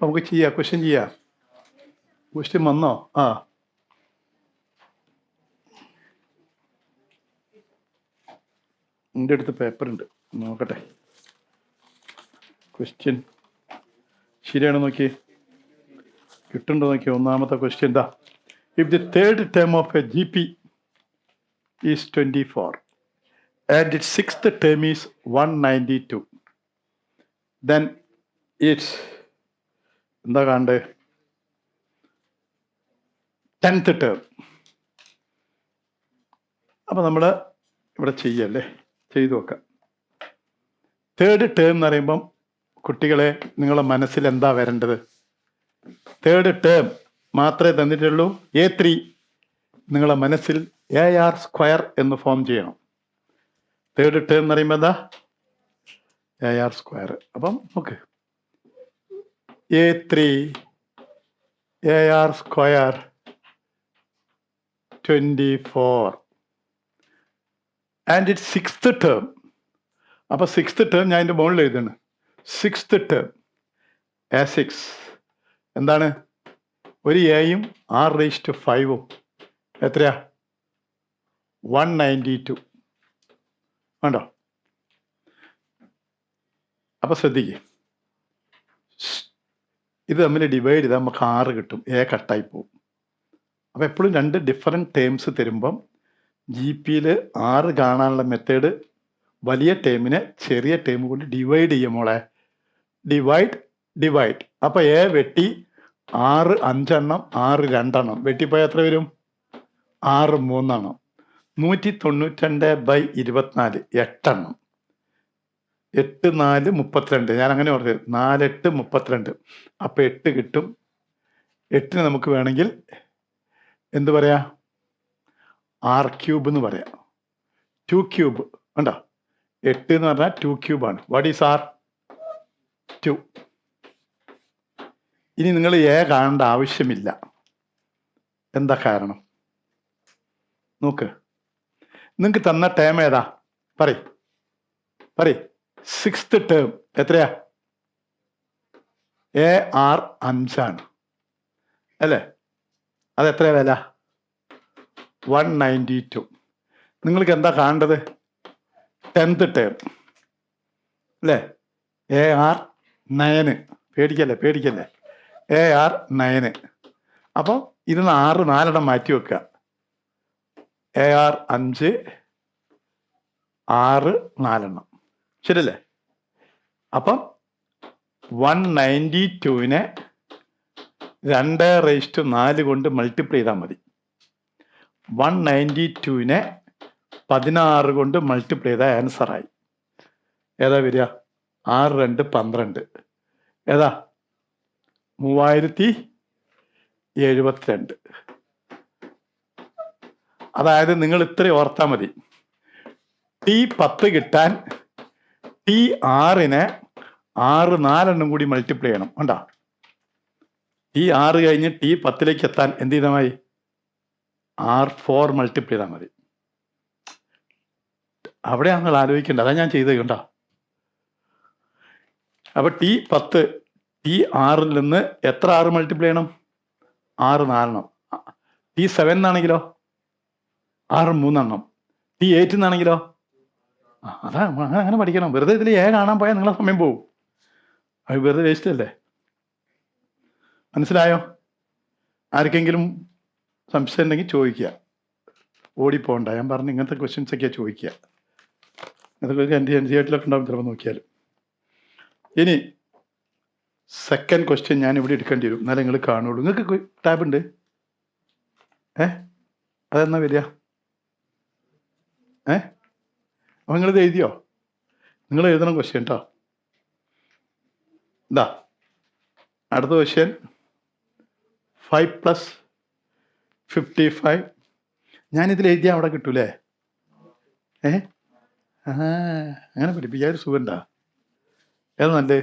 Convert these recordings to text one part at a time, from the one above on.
നമുക്ക് ചെയ്യാം, ക്വസ്റ്റ്യൻ ചെയ്യാം. ക്വസ്റ്റ്യൻ വന്നോ? ആ, എൻ്റെ അടുത്ത് പേപ്പർ ഉണ്ട്, നോക്കട്ടെ. ക്വസ്റ്റ്യൻ ശരിയാണോ നോക്കിയേ, കിട്ടുന്നുണ്ടോ നോക്കിയേ. ഒന്നാമത്തെ ക്വസ്റ്റ്യൻ എന്താ? If the third term of A GP is 24 and its sixth term is 192, then it's എന്താ കാണണ്ടേ? 10th term. അപ്പം നമ്മൾ ഇവിടെ ചെയ്യല്ലേ, ചെയ്തു നോക്കാം. തേർഡ് ടേം എന്ന് പറയുമ്പം കുട്ടികളെ നിങ്ങളുടെ മനസ്സിൽ എന്താ വരേണ്ടത്? തേർഡ് ടേം മാത്രമേ തന്നിട്ടുള്ളൂ. A3 നിങ്ങളുടെ മനസ്സിൽ AR² എന്ന് ഫോം ചെയ്യണം. തേർഡ് ടേം എന്ന് പറയുമ്പോൾ എന്താ? AR². അപ്പം നോക്ക്, A3 AR² 24 and it 6th term. അപ്പം 6th ടേം ഞാൻ എൻ്റെ മുകളിൽ എഴുതാണ്. 6th ടേം A6 എന്താണ്? ഒരു എയും 6⁵5 എത്രയാ? 192 വേണ്ടോ? അപ്പം ശ്രദ്ധിക്കുക, ഇത് തമ്മിൽ ഡിവൈഡ് ചെയ്താൽ നമുക്ക് 6 കിട്ടും. എ കട്ടായി പോകും. അപ്പം എപ്പോഴും രണ്ട് ഡിഫറെൻറ്റ് ടേംസ് തരുമ്പം GPയിൽ 6 കാണാനുള്ള മെത്തേഡ് വലിയ ടേമിനെ ചെറിയ ടേം കൊണ്ട് ഡിവൈഡ് ചെയ്യും മോളെ. ഡിവൈഡ്. അപ്പം എ വെട്ടി 6 5 എണ്ണം, 6 2 എണ്ണം വെട്ടിപ്പോയാൽ എത്ര വരും? 6 3 എണ്ണം. 192/24 8 എണ്ണം. 8 4 32. ഞാൻ അങ്ങനെ പറഞ്ഞത് 4 8 32. അപ്പം 8 കിട്ടും. 8 നമുക്ക് വേണമെങ്കിൽ എന്ത് പറയാ? R³ എന്ന് പറയാം. 2³ കണ്ടോ? 8 എന്ന് പറഞ്ഞാൽ 2³ ആണ്. What is R? 2. ഇനി നിങ്ങൾ എ കാണേണ്ട ആവശ്യമില്ല. എന്താ കാരണം? നോക്ക്, നിങ്ങൾക്ക് തന്ന ടേം ഏതാ? പറയ്. 6th ടേം എത്രയാ? AR 5 ആണ് അല്ലേ? അതെത്രയാ വില? 192. നിങ്ങൾക്ക് എന്താ കാണേണ്ടത്? 10th ടേം അല്ലേ? AR 9. പേടിക്കല്ലേ. AR 9. അപ്പം ഇതിന്ന് 6 4 മാറ്റി വെക്കുക. AR 5 6 4 ശരിയല്ലേ? അപ്പം 192നെ 2⁴ കൊണ്ട് മൾട്ടിപ്ലൈ ചെയ്താൽ മതി. 192നെ 16 കൊണ്ട് മൾട്ടിപ്ലൈ ചെയ്താൽ ആൻസറായി. ഏതാ വരിക? 6 2 12. ഏതാ? 3072. അതായത് നിങ്ങൾ ഇത്രയും ഓർത്താൽ മതി. T10 കിട്ടാൻ T6നെ 6 4 കൂടി മൾട്ടിപ്ലൈ ചെയ്യണം. ഉണ്ടോ? T6 കഴിഞ്ഞ് T10 എത്താൻ എന്ത് ചെയ്താൽ മതി? R4 മൾട്ടിപ്ലൈ ചെയ്താൽ മതി. അവിടെയാണ് നിങ്ങൾ ആലോചിക്കേണ്ടത്. അതാ ഞാൻ ചെയ്തത്. കണ്ടോ? അപ്പൊ T10 T6 നിന്ന് എത്ര 6 മൾട്ടിപ്ലൈ ചെയ്യണം? 6 4. T7 എന്നാണെങ്കിലോ 6 3. T8 എന്നാണെങ്കിലോ അതാ അങ്ങനെ പഠിക്കണം. വെറുതെ ഇതിൽ എ കാണാൻ പോയാൽ നിങ്ങളെ സമയം പോകും. അത് വെറുതെ വേസ്റ്റ് അല്ലേ? മനസ്സിലായോ? ആർക്കെങ്കിലും സംശയം ഉണ്ടെങ്കിൽ ചോദിക്കുക. ഓടിപ്പോണ്ട. ഞാൻ പറഞ്ഞു ഇങ്ങനത്തെ ക്വസ്റ്റ്യൻസ് ഒക്കെയാണ് ചോദിക്കുക. അതൊക്കെ NCERT ഉണ്ടാവും ചിലപ്പോൾ നോക്കിയാലും. ഇനി സെക്കൻഡ് ക്വസ്റ്റ്യൻ ഞാൻ ഇവിടെ എടുക്കേണ്ടി വരും, എന്നാലേ നിങ്ങൾ കാണുള്ളൂ. നിങ്ങൾക്ക് ടാബ് ഉണ്ട്? അതെന്നാ വരിക? അപ്പം നിങ്ങളിത് എഴുതിയോ? നിങ്ങൾ എഴുതണം ക്വസ്റ്റ്യൻ കേട്ടോ. എന്താ അടുത്ത ക്വസ്റ്റ്യൻ? 5 + 55. ഞാനിതിൽ എഴുതിയാൽ അവിടെ കിട്ടൂലേ? അങ്ങനെ പഠിപ്പിക്കാൻ ഒരു സുഖമുണ്ടാ? ഏതാ നല്ലത്?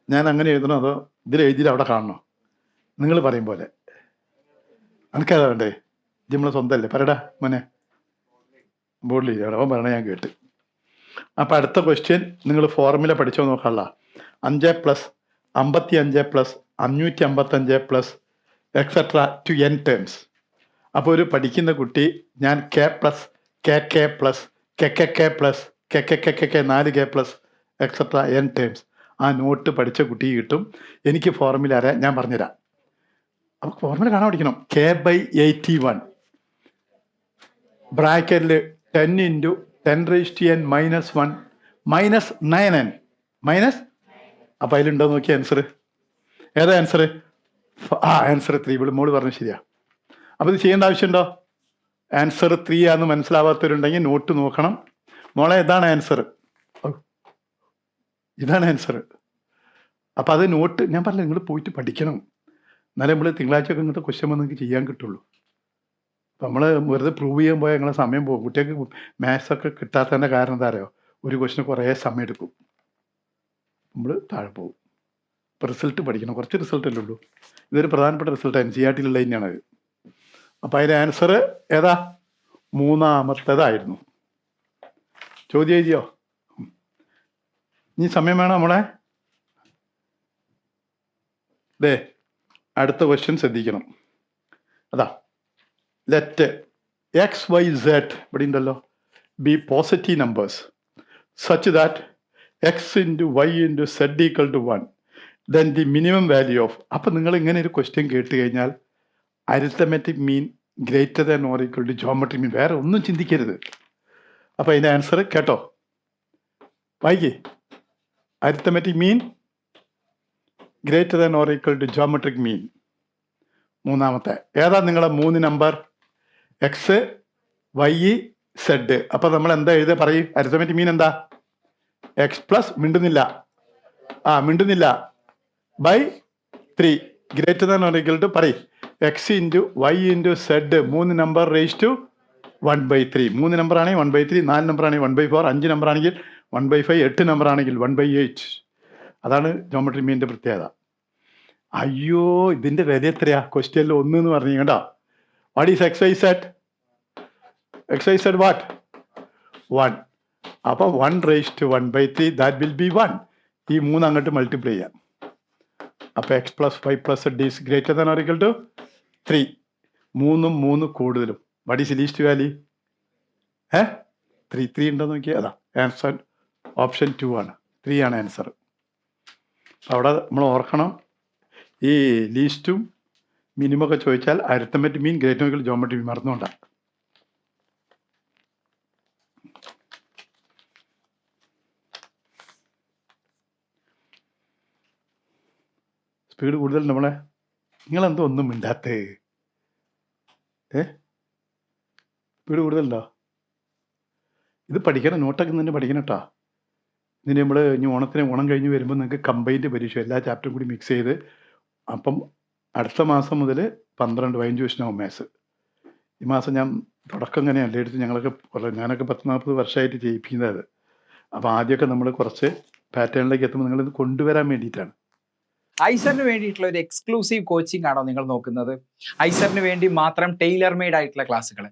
ഞാൻ അങ്ങനെ എഴുതണോ അതോ ഇതിൽ എഴുതിയിൽ അവിടെ കാണണോ? നിങ്ങൾ പറയും പോലെ. എനിക്കതാ വേണ്ടേ? ഇത് നമ്മളെ സ്വന്തമല്ലേ? പറയടാ മോനെ. ബോർഡിൽ എഴുതി അവൻ പറയണ ഞാൻ കേട്ട്. അപ്പം അടുത്ത ക്വസ്റ്റ്യൻ നിങ്ങൾ ഫോർമുല പഠിച്ചോ നോക്കാനുള്ള. 5 + 55 plus 555 plus etcetera to n terms. അപ്പോൾ ഒരു പഠിക്കുന്ന കുട്ടി ഞാൻ K plus K plus K plus K 4 plus etcetera n terms ആ നോട്ട് പഠിച്ച കുട്ടിക്ക് കിട്ടും. എനിക്ക് ഫോർമുല അറിയാം, ഞാൻ പറഞ്ഞുതരാം. അപ്പോൾ ഫോർമുല കാണാൻ പഠിക്കണം. K/81 ബ്രാക്കറ്റിൽ 10 into 10⁻n - 1 minus 9n minus. അപ്പം അതിലുണ്ടോ നോക്കിയ ആൻസർ ഏതാ? Answer answer 3. ഇവിടെ മോള് പറഞ്ഞു ശരിയാ. അപ്പോൾ ഇത് ചെയ്യേണ്ട ആവശ്യമുണ്ടോ? ആൻസർ 3 ആണെന്ന് മനസ്സിലാവാത്തവരുണ്ടെങ്കിൽ നോട്ട് നോക്കണം. മോളെ ഇതാണ് ആൻസർ, ഇതാണ് ആൻസർ. അപ്പം അത് നോട്ട് ഞാൻ പറഞ്ഞില്ല, നിങ്ങൾ പോയിട്ട് പഠിക്കണം. എന്നാലേ നമ്മൾ തിങ്കളാഴ്ചയൊക്കെ ഇങ്ങനത്തെ ക്വസ്റ്റ്യൻ വന്ന് നിങ്ങൾക്ക് ചെയ്യാൻ കിട്ടുള്ളൂ. അപ്പം നമ്മൾ വെറുതെ പ്രൂവ് ചെയ്യാൻ പോയാൽ നിങ്ങളെ സമയം പോകും. കുട്ടികൾക്ക് മാത്സൊക്കെ കിട്ടാത്തതിൻ്റെ കാരണം എന്താ അറിയോ? ഒരു ക്വസ്റ്റിന് കുറേ സമയം എടുക്കും, നമ്മൾ താഴെ പോകും. ഇപ്പോൾ റിസൾട്ട് പഠിക്കണം, കുറച്ച് റിസൾട്ടല്ലേ ഉള്ളൂ. ഇതൊരു പ്രധാനപ്പെട്ട റിസൾട്ട് NCERT-ലുള്ള തന്നെയാണത്. അപ്പം അതിൻ്റെ ആൻസർ ഏതാ? 3-ാമത്തേതായിരുന്നു. ചോദ്യം എഴുതിയോ? ഇനി സമയം വേണം നമ്മളെ. ദേ അടുത്ത ക്വസ്റ്റ്യൻ ശ്രദ്ധിക്കണം. അതാ, ലെറ്റ് XYZ ഇവിടെ ഉണ്ടല്ലോ be positive numbers such that x into y into z equal to 1 then the minimum value of. അപ്പം നിങ്ങൾ ഇങ്ങനെ ഒരു ക്വസ്റ്റ്യൻ കേട്ട് കഴിഞ്ഞാൽ arithmetic mean greater than or equal to geometric mean, വേറെ ഒന്നും ചിന്തിക്കരുത്. അപ്പം അതിൻ്റെ ആൻസർ കേട്ടോ, വായിക്കേ. Arithmetic mean greater than or equal to geometric mean. മൂന്നാമത്തെ ഏതാ നിങ്ങളെ 3 നമ്പർ? X, Y, Z. അപ്പം നമ്മൾ എന്താ എഴുതുക? പറയും. അരിത്തമെറ്റിക് മീൻ എന്താ? X പ്ലസ് മിണ്ടുന്നില്ല by 3 greater than or equal to പറയും X into Y into Z 3 number raise to 1/3. 3 number ആണെങ്കിൽ 1/3, 4 നമ്പർ ആണെങ്കിൽ 1/4, 5 നമ്പർ ആണെങ്കിൽ 1/5, 8 നമ്പർ ആണെങ്കിൽ 1/8. അതാണ് ജോമെട്രി മീനിൻ്റെ പ്രത്യേകത. അയ്യോ, ഇതിൻ്റെ വില എത്രയാ? ക്വസ്റ്റ്യനിൽ 1 എന്ന് പറഞ്ഞു കേട്ടോ. What is XYZ? XYZ what? 1. അപ്പോൾ 1 raise to 1/3 that will be 1. ഈ 3 അങ്ങോട്ട് മൾട്ടിപ്ലൈ ചെയ്യാം. അപ്പോൾ X plus Y plus Z is greater than or equal to 3. 3 കൂടുതലും. What is least value? 3 ഉണ്ടോ നോക്കിയാൽ അതാ ആൻസർ. ഓപ്ഷൻ 2 ആണ്. 3 ആണ് ആൻസർ. അവിടെ നമ്മൾ ഓർക്കണം, ഈ ലീസ്റ്റും മിനിമം ഒക്കെ ചോദിച്ചാൽ arithmetic mean greater than geometric mean മറന്നുകൊണ്ടാണ്. സ്പീഡ് കൂടുതൽ നമ്മളെ. നിങ്ങളെന്തോ ഒന്നും മിണ്ടാത്തേ? സ്പീഡ് കൂടുതലുണ്ടോ? ഇത് പഠിക്കണം, നോട്ടൊക്കെ തന്നെ പഠിക്കണം കേട്ടോ. ഇതിന് നമ്മൾ ഇനി ഓണം കഴിഞ്ഞ് വരുമ്പോൾ നിങ്ങൾക്ക് കമ്പൈൻഡ് പരീക്ഷ എല്ലാ ചാപ്റ്ററും കൂടി മിക്സ് ചെയ്ത്, അപ്പം അടുത്ത മാസം മുതൽ 12-15 ക്വസ്റ്റ്യനാവും മാത്സ്. ഈ മാസം ഞാൻ തുടക്കം ഇങ്ങനെയല്ല എടുത്ത് ഞാനൊക്കെ 10-40 വർഷമായിട്ട് ചെയ്യിപ്പിക്കുന്നത്. അപ്പോൾ ആദ്യമൊക്കെ നമ്മൾ കുറച്ച് പാറ്റേണിലേക്ക് എത്തുമ്പോൾ നിങ്ങളിത് കൊണ്ടുവരാൻ വേണ്ടിയിട്ടാണ്. ഐസറിന് വേണ്ടിയിട്ടുള്ള ഒരു എക്സ്ക്ലൂസീവ് കോച്ചിങ് ആണോ നിങ്ങൾ നോക്കുന്നത്? ഐസറിന് വേണ്ടി മാത്രം ടൈലർ മെയ്ഡ് ആയിട്ടുള്ള ക്ലാസ്സുകൾ,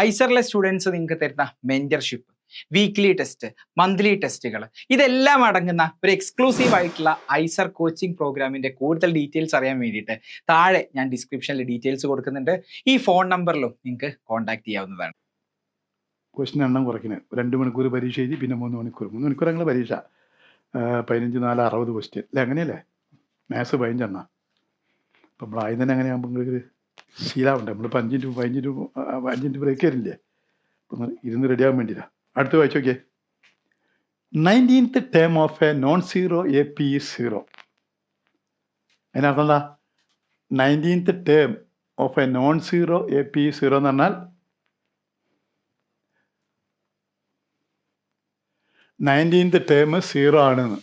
ഐസറിലെ സ്റ്റുഡൻസ് നിങ്ങൾക്ക് തരുന്ന മെന്റർഷിപ്പ്, വീക്ക്ലി ടെസ്റ്റ്, മന്ത്ലി ടെസ്റ്റുകൾ, ഇതെല്ലാം അടങ്ങുന്ന ഒരു എക്സ്ക്ലൂസീവ് ആയിട്ടുള്ള ഐസർ കോച്ചിങ് പ്രോഗ്രാമിന്റെ കൂടുതൽ ഡീറ്റെയിൽസ് അറിയാൻ വേണ്ടിയിട്ട് താഴെ ഞാൻ ഡിസ്ക്രിപ്ഷനിൽ ഡീറ്റെയിൽസ് കൊടുക്കുന്നുണ്ട്. ഈ ഫോൺ നമ്പറിലും നിങ്ങൾക്ക് കോൺടാക്ട് ചെയ്യാവുന്നതാണ്. ക്വസ്റ്റ്യൻ എണ്ണം കുറയ്ക്കുന്നത് 2 മണിക്കൂർ പരീക്ഷ എഴുതി, പിന്നെ 3 മണിക്കൂർ ഞങ്ങൾ പരീക്ഷ 15, 4, 60 ക്വസ്റ്റ്യൻ അല്ലേ? അങ്ങനെയല്ലേ? മാത്സ് 15 എണ്ണം. അപ്പം നമ്മൾ ആദ്യം തന്നെ അങ്ങനെയാകുമ്പോൾ നിങ്ങൾക്ക് ശീലമുണ്ട്. നമ്മളിപ്പോൾ 5 മിനിറ്റ് ബ്രേക്ക് തരില്ലേ? അപ്പം ഇരുന്ന് റെഡിയാകാൻ വേണ്ടിയില്ല. അടുത്ത് വായിച്ചു നോക്കിയേ. 19th term of A non zero AP is 0. അതിനർത്ഥം എന്താ? 19th term of A non zero AP is 0 എന്ന് പറഞ്ഞാൽ 19th ടേം 0 ആണെന്ന്.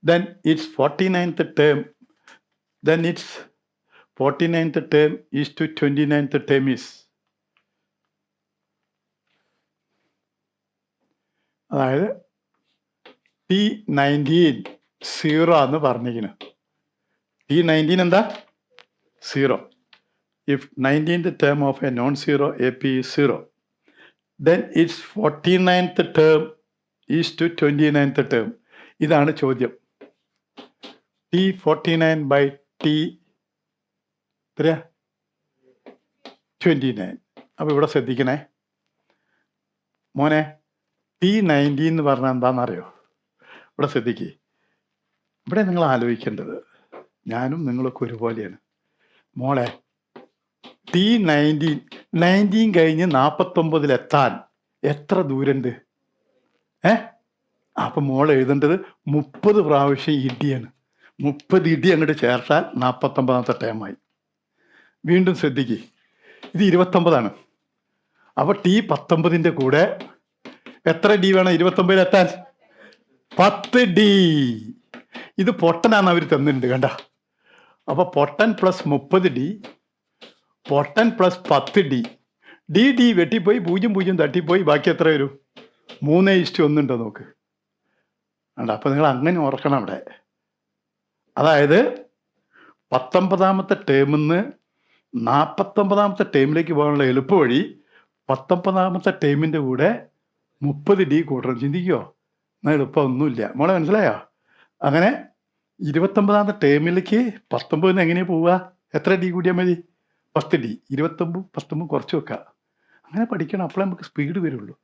Then its 49th term, then its 49th term is to 29th term is. അതായത് T19 0 എന്ന് പറഞ്ഞിരിക്കുന്നു. T19 എന്താ? 0. If 19th term of a non-zero AP is 0, then its 49th term is to 29th term. ഇതാണ് ചോദ്യം. T49 by T എത്രയാ? 29. അപ്പോൾ ഇവിടെ ശ്രദ്ധിക്കണേ മോനെ. T90 എന്ന് പറഞ്ഞാൽ എന്താണെന്നറിയോ? ഇവിടെ ശ്രദ്ധിക്കേ. ഇവിടെ നിങ്ങൾ ആലോചിക്കേണ്ടത്, ഞാനും നിങ്ങളൊക്കെ ഒരുപോലെയാണ് മോളെ. T19 കഴിഞ്ഞ് 49 എത്ര ദൂരമുണ്ട്? അപ്പം മോൾ എഴുതേണ്ടത് 30 പ്രാവശ്യം ഇടിയാണ്. 30 ഇടി അങ്ങോട്ട് ചേർത്താൽ 49ാമത്തെ ടേമായി. വീണ്ടും ശ്രദ്ധിക്കുക, ഇത് 29ആണ്. അപ്പോൾ T19 കൂടെ എത്ര ഡി വേണം 29 10 ഡി. ഇത് പൊട്ടനാണ് അവർ തന്നിട്ടുണ്ട്, കണ്ട. അപ്പോൾ പൊട്ടൻ പ്ലസ് 30 ഡി, പൊട്ടൻ പ്ലസ് 10 ഡി. ഡി വെട്ടിപ്പോയി 0 തട്ടിപ്പോയി, ബാക്കി എത്ര വരും? 3:1 ഉണ്ടോ നോക്ക്. കണ്ട. അപ്പം നിങ്ങൾ അങ്ങനെ ഓർക്കണം അവിടെ. അതായത് 19ാമത്തെ ടേമിൽ നിന്ന് 49ാമത്തെ ടേമിലേക്ക് പോകാനുള്ള എളുപ്പ വഴി 19ാമത്തെ ടേമിൻ്റെ കൂടെ 30 ഡി കൂട്ടണം. ചിന്തിക്കുമോ? എന്നാൽ എളുപ്പമൊന്നുമില്ല മോളെ, മനസ്സിലായോ? അങ്ങനെ 29ാമത്തെ ടേമിലേക്ക് 19 എങ്ങനെയാണ് പോവുക? എത്ര ഡി കൂടിയാൽ മതി? 10 ഡി. 29 കുറച്ച് വെക്കുക. അങ്ങനെ പഠിക്കണം, അപ്പോഴേ നമുക്ക് സ്പീഡ് വരുള്ളൂ.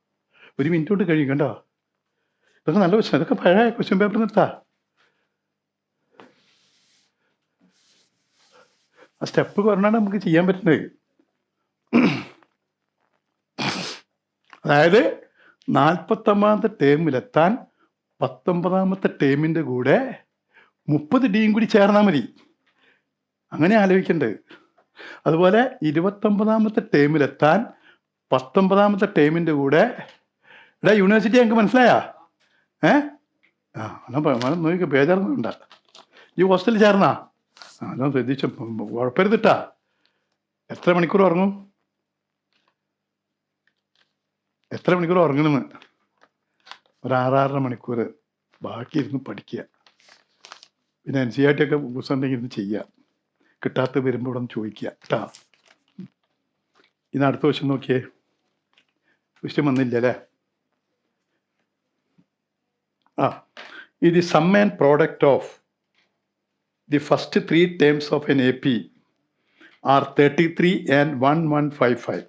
1 മിനിറ്റ് കൊണ്ട് കഴിയും, കണ്ടോ? ഇതൊക്കെ നല്ല ക്വസ്റ്റ്യൻ. ഇതൊക്കെ പഴയ ക്വസ്റ്റ്യൻ പേപ്പർ നിർത്താം. ആ സ്റ്റെപ്പ് കുറഞ്ഞാണ് നമുക്ക് ചെയ്യാൻ പറ്റുന്നത്. അതായത് 49ാമത്തെ ടേമിലെത്താൻ 19ാമത്തെ ടേമിൻ്റെ കൂടെ 30 ഡിയും കൂടി ചേർന്നാൽ മതി. അങ്ങനെ ആലോചിക്കേണ്ടത്. അതുപോലെ 29ാമത്തെ ടേമിലെത്താൻ 19ാമത്തെ ടേമിൻ്റെ കൂടെ യൂണിവേഴ്സിറ്റി ഞങ്ങൾക്ക് മനസ്സിലായാ? നോക്കിക്കോ, ബേജാറൊന്നുമില്ല. ഈ ഹോസ്റ്റലിൽ ചേർന്നാ? അതൊന്നും ശ്രദ്ധിച്ച കുഴപ്പരുതിട്ടാ. എത്ര മണിക്കൂർ ഉറങ്ങും? എത്ര മണിക്കൂർ ഉറങ്ങണമെന്ന്? ഒരു 6-6.5 മണിക്കൂർ. ബാക്കി ഇരുന്ന് പഠിക്കുക. പിന്നെ NCERT ഒക്കെ പുസ്തകം ഉണ്ടെങ്കിൽ ഇരുന്ന് ചെയ്യുക. കിട്ടാത്ത വരുമ്പോൾ ഇവിടെ ഒന്ന് ചോദിക്കുക കേട്ടാ. ഇന്ന് അടുത്ത ക്വസ്റ്റ്യൻ നോക്കിയേ. ക്വസ്റ്റ്യൻ വന്നില്ല അല്ലേ? ഇത് sum and product of the first 3 terms of an AP are 33 and 1155.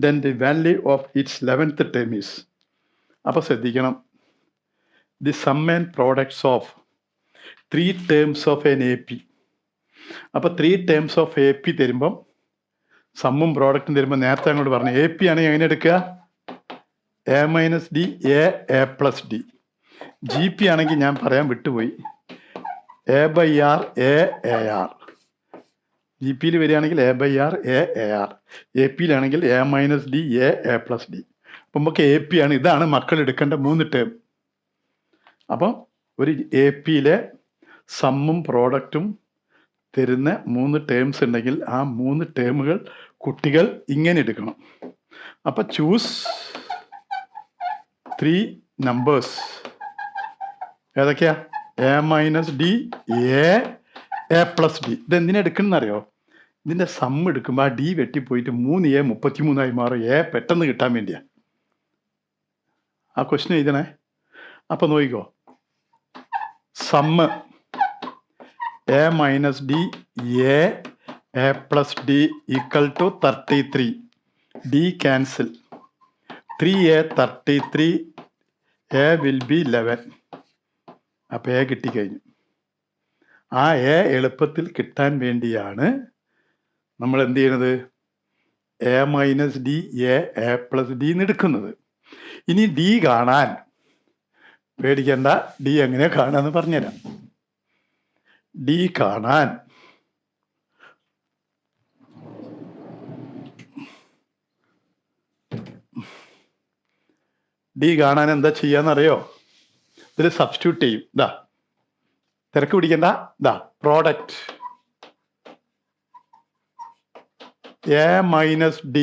Then the value of its 11th term is. അപ്പോൾ ശ്രദ്ധിക്കണം, the sum and products of 3 terms of an AP. അപ്പോൾ 3 terms of AP തരുമ്പം സമ്മും പ്രോഡക്റ്റും തരുമ്പോൾ നേരത്തെ അങ്ങോട്ട് പറഞ്ഞു AP ആണെങ്കിൽ എങ്ങനെ എടുക്കുക? A-D, A+D. GP ആണെങ്കിൽ ഞാൻ പറയാൻ വിട്ടുപോയി, A/R A/AR. GPയിൽ വരികയാണെങ്കിൽ A/R A/AR. AP-യിലാണെങ്കിൽ A-D A+D. അപ്പം നമുക്ക് AP ആണ്. ഇതാണ് മക്കൾ എടുക്കേണ്ട 3 ടേം. അപ്പം ഒരു AP-യിലെ സമ്മും പ്രോഡക്റ്റും തരുന്ന 3 ടേംസ് ഉണ്ടെങ്കിൽ ആ 3 ടേമുകൾ കുട്ടികൾ ഇങ്ങനെ എടുക്കണം. അപ്പം ചൂസ് 3 നമ്പേഴ്സ്. ഏതൊക്കെയാ? A-D A+D. ഇതെന്തിനാ എടുക്കണമെന്നറിയോ? ഇതിൻ്റെ സം എടുക്കുമ്പോൾ ആ ഡി വെട്ടിപ്പോയിട്ട് 3A 33 മാറും. പെട്ടെന്ന് കിട്ടാൻ വേണ്ടിയാ ആ ക്വസ്റ്റ്യൻ എഴുതണേ. അപ്പം നോക്കിക്കോ, sum A-D A+D equal to 33. D cancel. 3A 33, A will be 11. അപ്പം A കിട്ടിക്കഴിഞ്ഞു. ആ A എളുപ്പത്തിൽ കിട്ടാൻ വേണ്ടിയാണ് നമ്മൾ എന്ത് ചെയ്യണത്? A-D A+D എന്ന് എടുക്കുന്നത്. ഇനി ഡി കാണാൻ പേടിക്കേണ്ട. ഡി എങ്ങനെ കാണാന്ന് പറഞ്ഞുതരാം. ഡി കാണാൻ എന്താ ചെയ്യാന്നറിയോ? ഇതിൽ സബ്സ്റ്റിറ്റ്യൂട്ട് ചെയ്യും. തിരക്ക് പിടിക്കണ്ട. Product A-D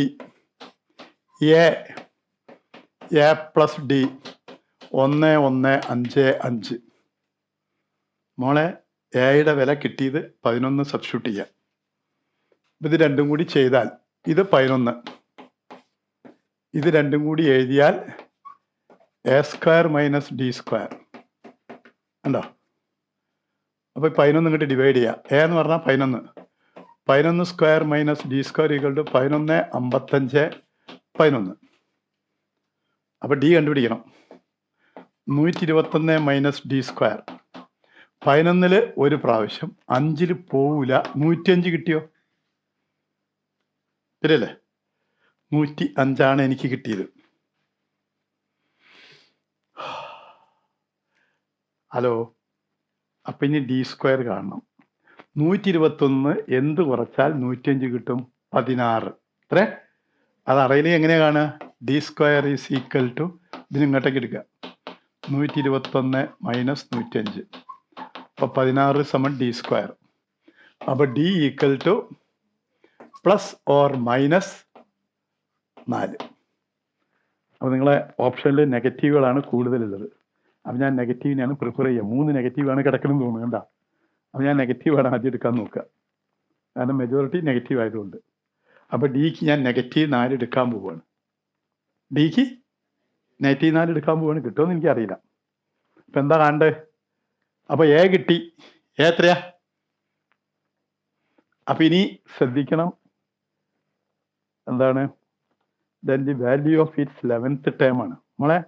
A+D 1 1 5 5. മോളെ എയുടെ വില കിട്ടിയത് 11 സബ്സ്റ്റിറ്റ്യൂട്ട് ചെയ്യാം. ഇത് രണ്ടും കൂടി ചെയ്താൽ ഇത് 11. ഇത് രണ്ടും കൂടി എഴുതിയാൽ A square minus D square ഉണ്ടോ? അപ്പോൾ 11 ഇങ്ങോട്ട് ഡിവൈഡ് ചെയ്യുക. എ എന്ന് പറഞ്ഞാൽ 11 square minus D square equal to 11 55 11. അപ്പോൾ ഡി കണ്ടുപിടിക്കണം. 121 മൈനസ് ഡി സ്ക്വയർ 11 ഒരു പ്രാവശ്യം, 5 പോവില്ല. 105 കിട്ടിയോ? ശരിയല്ലേ? 105 എനിക്ക് കിട്ടിയത്. ഹലോ, അപ്പം ഇനി ഡി സ്ക്വയർ കാണണം. 121 എന്ത് കുറച്ചാൽ 105 കിട്ടും? 16. അത്രേ. അത് അറിയില്ലെങ്കിൽ എങ്ങനെയാണ് കാണുക? D square is equal to ഇതിന് ഇങ്ങോട്ടേക്ക് എടുക്കുക. 121 മൈനസ് 105. അപ്പോൾ 16 സമം ഡി സ്ക്വയർ. അപ്പോൾ D equal to plus or minus 4. അപ്പോൾ നിങ്ങളെ ഓപ്ഷനിൽ നെഗറ്റീവുകളാണ് കൂടുതലുള്ളത്. അപ്പം ഞാൻ നെഗറ്റീവിനെയാണ് പ്രിഫർ ചെയ്യുക. 3 നെഗറ്റീവാണ് കിടക്കണമെന്ന് തോന്നുന്നു. കണ്ടാ? അപ്പം ഞാൻ നെഗറ്റീവാണ് ആദ്യം എടുക്കാൻ നോക്കുക, കാരണം മെജോറിറ്റി നെഗറ്റീവ് ആയതുകൊണ്ട്. അപ്പോൾ ഡിക്ക് ഞാൻ -4 എടുക്കാൻ പോവുകയാണ്. ഡിക്ക് -4 എടുക്കാൻ പോവുകയാണ്. കിട്ടുമെന്ന് എനിക്കറിയില്ല. അപ്പം എന്താ കാണണ്ടേ? അപ്പോൾ എ കിട്ടി. എ എത്രയാ? അപ്പം ഇനി ശ്രദ്ധിക്കണം, എന്താണ്? Then the value of its 11th term ആണ് മോളെ.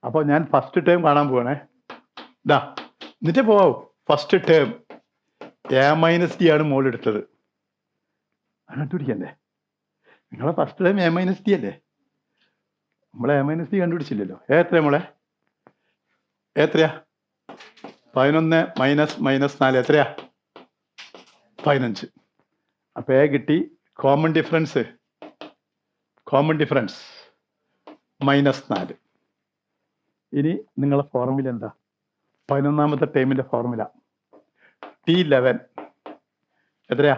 അപ്പോൾ ഞാൻ ഫസ്റ്റ് ടേം കാണാൻ പോവാണേ. ഇതാ, എന്നിട്ട് പോവാം. ഫസ്റ്റ് ടേം A-D ആണ് മോൾ എടുത്തത്. കണ്ടുപിടിക്കണ്ടേ? നിങ്ങളെ ഫസ്റ്റ് ടൈം A-D അല്ലേ? നമ്മളെ A-D കണ്ടുപിടിച്ചില്ലല്ലോ. എത്രയാ മോളെ? എത്രയാ? 11 മൈനസ് 4 എത്രയാ? 15. അപ്പം എ കിട്ടി. Common difference -4. ഇനി നിങ്ങളെ ഫോർമുല എന്താ? 11ാമത്തെ ടൈമിൻ്റെ ഫോർമുല T11 എത്രയാ?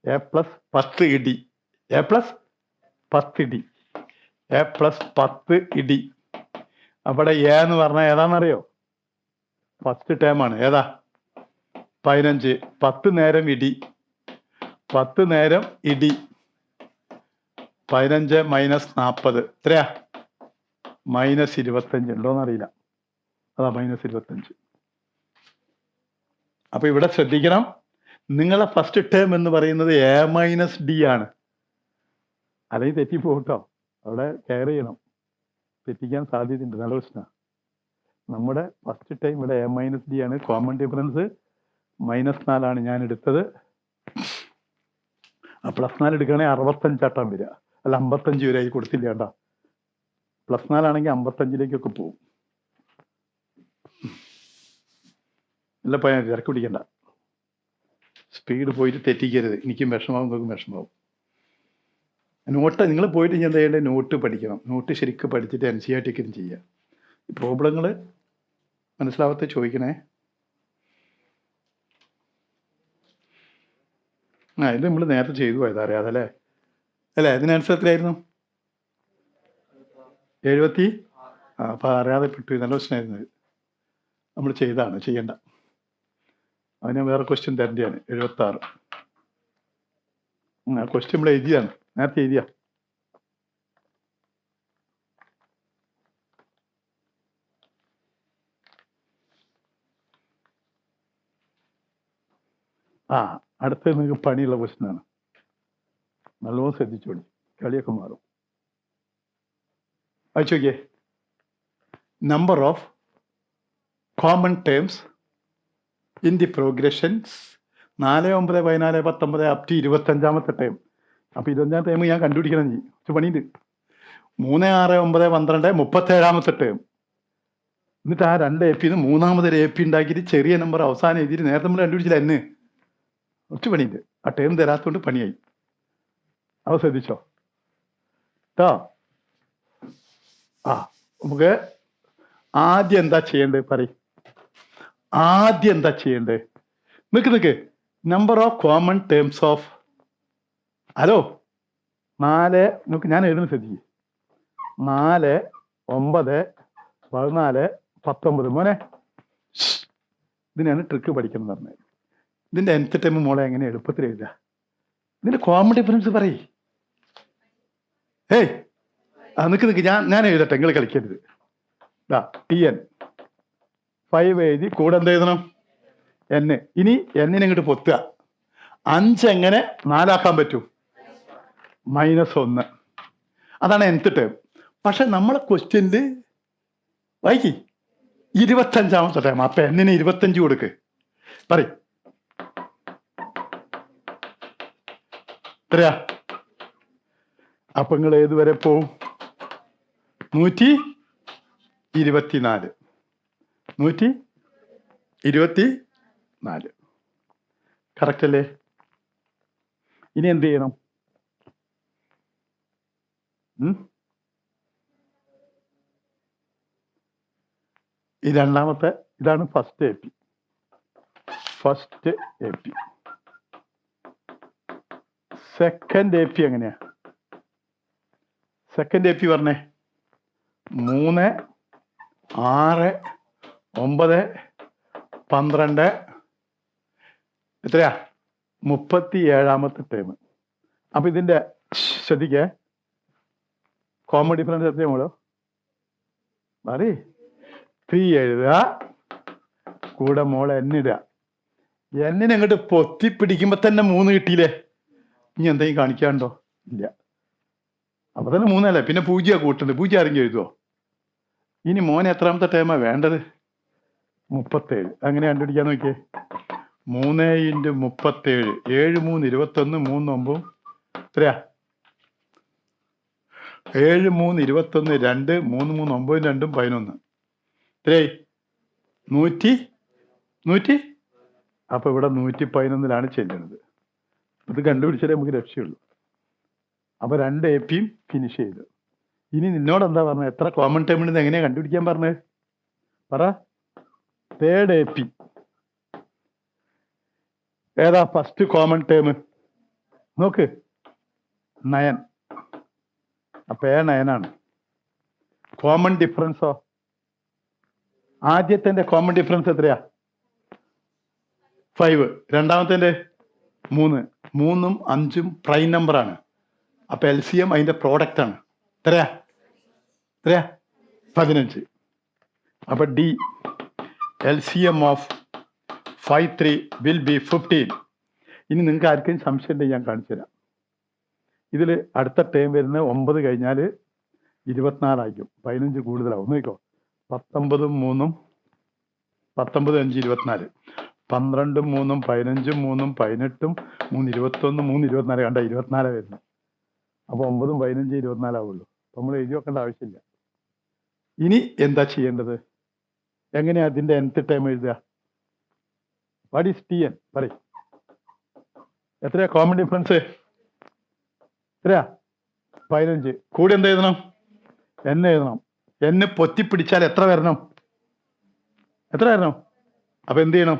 A പ്ലസ് 10 ഇടി. A പ്ലസ് 10 ഇടി. A പ്ലസ് 10 ഇടി. അവിടെ എ എന്ന് പറഞ്ഞാൽ ഏതാണെന്നറിയോ? ഫസ്റ്റ് ടേമാണ്. ഏതാ? 15. 10 നേരം ഇടി. 10 നേരം ഇടി. 15 മൈനസ് 40 എത്രയാ? -25. ഉണ്ടോയെന്നറിയില്ല. അതാ -25. അപ്പൊ ഇവിടെ ശ്രദ്ധിക്കണം, നിങ്ങളെ ഫസ്റ്റ് ടേം എന്ന് പറയുന്നത് A-D ആണ്. അല്ലെങ്കിൽ തെറ്റിപ്പോട്ടോ. അവിടെ കെയർ ചെയ്യണം, തെറ്റിക്കാൻ സാധ്യതയുണ്ട്. നല്ല പ്രശ്നമാണ്. നമ്മുടെ ഫസ്റ്റ് ടൈം ഇവിടെ A-D ആണ്. കോമൺ ഡിഫറൻസ് -4 ഞാൻ എടുത്തത്. +4 എടുക്കുകയാണെങ്കിൽ 65 വരിക. അല്ല 55 വരെ കൊടുത്തില്ല. കേട്ടോ, +4 ആണെങ്കിൽ 55ലേക്കൊക്കെ പോകും. നല്ല പയ്യൻ, തിരക്ക് പിടിക്കണ്ട. സ്പീഡ് പോയിട്ട് തെറ്റിക്കരുത്. എനിക്കും വിഷമാവും, നിങ്ങൾക്കും വിഷമാവും. നോട്ട് നിങ്ങൾ പോയിട്ട് ഞാൻ എന്താ ചെയ്യേണ്ടത്? നോട്ട് പഠിക്കണം. നോട്ട് ശരിക്കും പഠിച്ചിട്ട് NCERT ചെയ്യുക. ഈ പ്രോബ്ലങ്ങൾ മനസ്സിലാവാത്ത ചോദിക്കണേ. ഇത് നമ്മൾ നേരത്തെ ചെയ്തു പോയത് അറിയാതല്ലേ? അല്ലേ? ഇതിന് ആൻസർ എത്രയായിരുന്നു? 70. അപ്പം അറിയാതെ പെട്ടു. നല്ല പ്രശ്നമായിരുന്നു. നമ്മൾ ചെയ്താണ്, ചെയ്യണ്ട. അതിന് വേറെ ക്വസ്റ്റ്യൻ തരേണ്ടതാണ്. 76. ക്വസ്റ്റ്യൻ നമ്മൾ എഴുതിയാണ്, നേരത്തെ എഴുതിയ. അടുത്ത നിങ്ങൾക്ക് പണിയുള്ള ക്വസ്റ്റ്യനാണ്. നല്ലോണം ശ്രദ്ധിച്ചോളി, കളിയൊക്കെ മാറും. വായിച്ചു നോക്കിയേ. Number of common terms in the progressions 4, 9, 14, 19 up to 25ാമത്തെ ടൈം. അപ്പോൾ 25ാമത്തെ ടൈം ഞാൻ കണ്ടുപിടിക്കണം. കുറച്ച് പണിയുണ്ട്. 3, 6, 9, 12, 37ാമത്തെ ടേം. എന്നിട്ട് ആ 2 AP മൂന്നാമതൊരു AP ഉണ്ടാക്കിയിട്ട് ചെറിയ നമ്പർ അവസാനം എഴുതിയിട്ട് നേരത്തെ നമ്മൾ കണ്ടുപിടിച്ചില്ല. എന്നെ കുറച്ച് പണിയുണ്ട്. ആ ടേം തരാത്തതുകൊണ്ട് പണിയായി. അവ ശ്രദ്ധിച്ചോ കേട്ടോ. നമുക്ക് ആദ്യം എന്താ ചെയ്യേണ്ടത്? പറയും. ആദ്യം എന്താ ചെയ്യേണ്ടത്? നിക്ക് number of common terms of. Hello, 4 നോക്ക്, ഞാൻ എഴുതുന്ന ശ്രദ്ധിക്കും. 4, 9, 14, 19. മോനെ, ഇതിനാണ് ട്രിക്ക് പഠിക്കണം എന്ന് പറഞ്ഞത്. ഇതിന്റെ nth ടൈം മോളെ എങ്ങനെ എളുപ്പത്തിൽ എഴുതുക? ഇതിന്റെ കോമൺ ഡിഫറൻസ് പറയ്. നിൽക്ക് ഞാൻ എഴുതട്ടെ, നിങ്ങൾ കളിക്കരുത്. TN 5 എഴുതി, കൂടെ എന്ത് എഴുതണം? N. ഇനി എന്നിനെ ഇങ്ങോട്ട് പൊത്തുക. 5 എങ്ങനെ 4 ആക്കാൻ പറ്റൂ? -1. അതാണ് nth ടേം. പക്ഷെ നമ്മളെ ക്വസ്റ്റ്യനിൽ വായിക്കി 25ാമത്തെ ടേം. അപ്പൊ എന്നിന് 25 കൊടുക്ക്. പറയും എത്രയാ? അപ്പൊ നിങ്ങൾ ഏതുവരെ പോവും? 124. 124. കറക്റ്റ് അല്ലേ? ഇനി എന്ത് ചെയ്യണം? ഈ രണ്ടാമത്തെ ഇതാണ് ഫസ്റ്റ് AP. സെക്കൻഡ് AP എങ്ങനെയാ? സെക്കൻഡ് AP പറഞ്ഞേ 3, 6, 9, 12. എത്രയാ? 37ാമത്തെ ടേം. അപ്പൊ ഇതിന്റെ ശ്രദ്ധിക്കേ, കോമൺ ഡിഫറൻസ് എത്രയാ മോളോ? പറയ്. 3 എഴുതുക, കൂടെ മോളെ N ഇടുക. എന്നിനെ അങ്ങോട്ട് പൊത്തി പിടിക്കുമ്പോ തന്നെ 3 കിട്ടിയില്ലേ? ഇനി എന്തെങ്കിലും കാണിക്കാണ്ടോ? ഇല്ല. അപ്പൊ തന്നെ 3 അല്ലേ? പിന്നെ 0 കൂട്ടുണ്ട്. 0 ആരെങ്കിലും എഴുതുവോ? ഇനി മോനെ എത്രാമത്തെ ടേമാ വേണ്ടത്? 37. അങ്ങനെ കണ്ടുപിടിക്കാൻ നോക്കിയേ. 3 × 37. 7 3 21. 3 9 എത്രയാ? 7 3 21. 2 3 3 9 2 11. എത്രയായി? 100. അപ്പൊ ഇവിടെ 111ലാണ് ചെല്ലുന്നത്. ഇത് കണ്ടുപിടിച്ചാലേ നമുക്ക് രക്ഷയുള്ളൂ. അപ്പൊ 2 APയും ഫിനിഷ് ചെയ്തു. ഇനി നിന്നോട് എന്താ പറഞ്ഞത്? എത്ര കോമൺ ടേമിൽ നിന്ന് എങ്ങനെയാ കണ്ടുപിടിക്കാൻ പറഞ്ഞത്? പറ. തേർഡ് AP ഏതാ? ഫസ്റ്റ് കോമൺ ടേം നോക്ക്, 9. അപ്പൊ A9 ആണ്. കോമൺ ഡിഫറൻസോ? ആദ്യത്തെ കോമൺ ഡിഫറൻസ് എത്രയാ? 5. രണ്ടാമത്തെ 3. 3ഉം 5ഉം പ്രൈം നമ്പറാണ്. അപ്പൊ LCM അതിന്റെ പ്രോഡക്റ്റ് ആണ്. എത്രയാ? 15. അപ്പൊ D LCM of 5 3 will be 15. ഇനി നിങ്ങൾക്ക് ആർക്കെങ്കിലും സംശയം ഉണ്ടെങ്കിൽ ഞാൻ കാണിച്ചു തരാം. ഇതിൽ അടുത്ത ടേം വരുന്ന 9 കഴിഞ്ഞാൽ 24 ആയിരിക്കും. 15 കൂടുതലാവും. നോക്കിക്കോ. 19 3 19 5 24. 12 3 15 3 18 3 21 3 24. കണ്ട 24 വരുന്നത്. അപ്പൊ 9 15 24 ആവുള്ളൂ. നമ്മൾ എഴുതി വെക്കേണ്ട ആവശ്യമില്ല. ഇനി എന്താ ചെയ്യേണ്ടത്? എങ്ങനെയാ അതിന്റെ nth ടേം എഴുതുക? What is TN? പറയും. എത്രയാ കോമൺ ഡിഫറൻസ്? എത്രയാ? 15. കൂടെ എന്ത് എഴുതണം? N എഴുതണം. N പൊത്തിപ്പിടിച്ചാൽ എത്ര വരണം? അപ്പൊ എന്ത് ചെയ്യണം?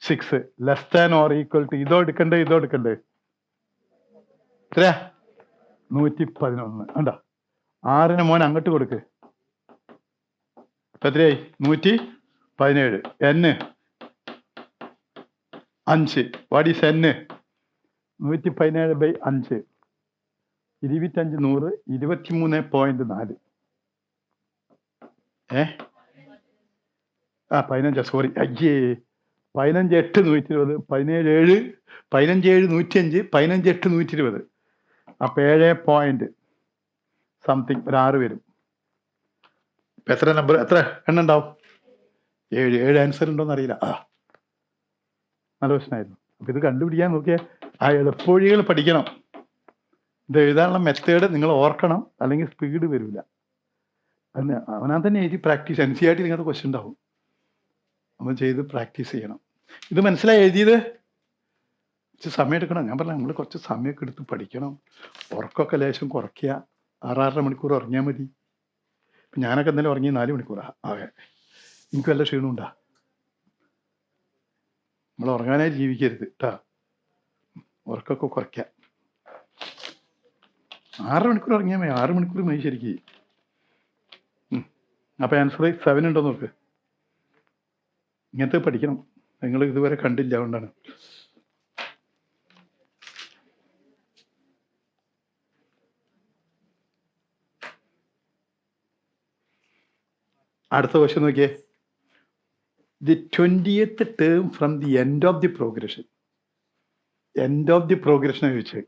-6 less than or equal to. ഇതോ എടുക്കണ്ടേ? എത്രയാ? 111. കണ്ടോ? 6ന് മോൻ അങ്ങോട്ട് കൊടുക്ക്. എത്രയായി? 117. N 5. What is N? 117/5. 25 100 23.4. 15. Sorry, അയ്യേ. 15 8 120. 17 7 15 7 105. 15 8 120. അപ്പൊ 7 പോയിന്റ് സംതിങ് ഒരു 6 വരും. എത്ര നമ്പർ? എത്ര എണ്ണം ഉണ്ടാവും? 7 ആൻസർ ഉണ്ടോന്ന് അറിയില്ല. നല്ല പ്രശ്നമായിരുന്നു. അപ്പൊ ഇത് കണ്ടുപിടിക്കാൻ നോക്കിയാൽ ആ എളുപ്പവഴികൾ പഠിക്കണം. ഇത് എഴുതാനുള്ള മെത്തേഡ് നിങ്ങൾ ഓർക്കണം, അല്ലെങ്കിൽ സ്പീഡ് വരില്ല. അവനാ തന്നെ എഴുതി പ്രാക്ടീസ്. NCERT നിങ്ങൾക്ക് ക്വസ്റ്റ്യൻ ഉണ്ടാവും. നമ്മൾ ചെയ്ത് പ്രാക്ടീസ് ചെയ്യണം. ഇത് മനസ്സിലായി എഴുതിയത്? കുറച്ച് സമയം എടുക്കണം. ഞാൻ പറഞ്ഞ നമ്മൾ കുറച്ച് സമയമൊക്കെ എടുത്ത് പഠിക്കണം. ഉറക്കമൊക്കെ ലേശം കുറയ്ക്കുക. 6-6.5 മണിക്കൂർ ഉറങ്ങിയാൽ മതി. ഞാനൊക്കെ എന്തായാലും ഉറങ്ങി 4 മണിക്കൂറാണ് ആകെ. എനിക്ക് വല്ല ക്ഷീണമുണ്ടാ? നമ്മൾ ഉറങ്ങാനായി ജീവിക്കരുത് കേട്ടാ. ഉറക്കമൊക്കെ കുറയ്ക്കുക. 6 മണിക്കൂർ ഉറങ്ങിയാൽ മതി. 6 മണിക്കൂർ മതി ശരിക്കും. അപ്പൊ ആൻസർ 7 ഉണ്ടോ നോക്ക്. ഇങ്ങനത്തെ പഠിക്കണം. നിങ്ങൾ ഇതുവരെ കണ്ടില്ല, അതുകൊണ്ടാണ്. അടുത്ത ക്വസ്റ്റ്യൻ നോക്കിയേ. The 20th term from the end of the progression. End of the progression ചോദിച്ചത്.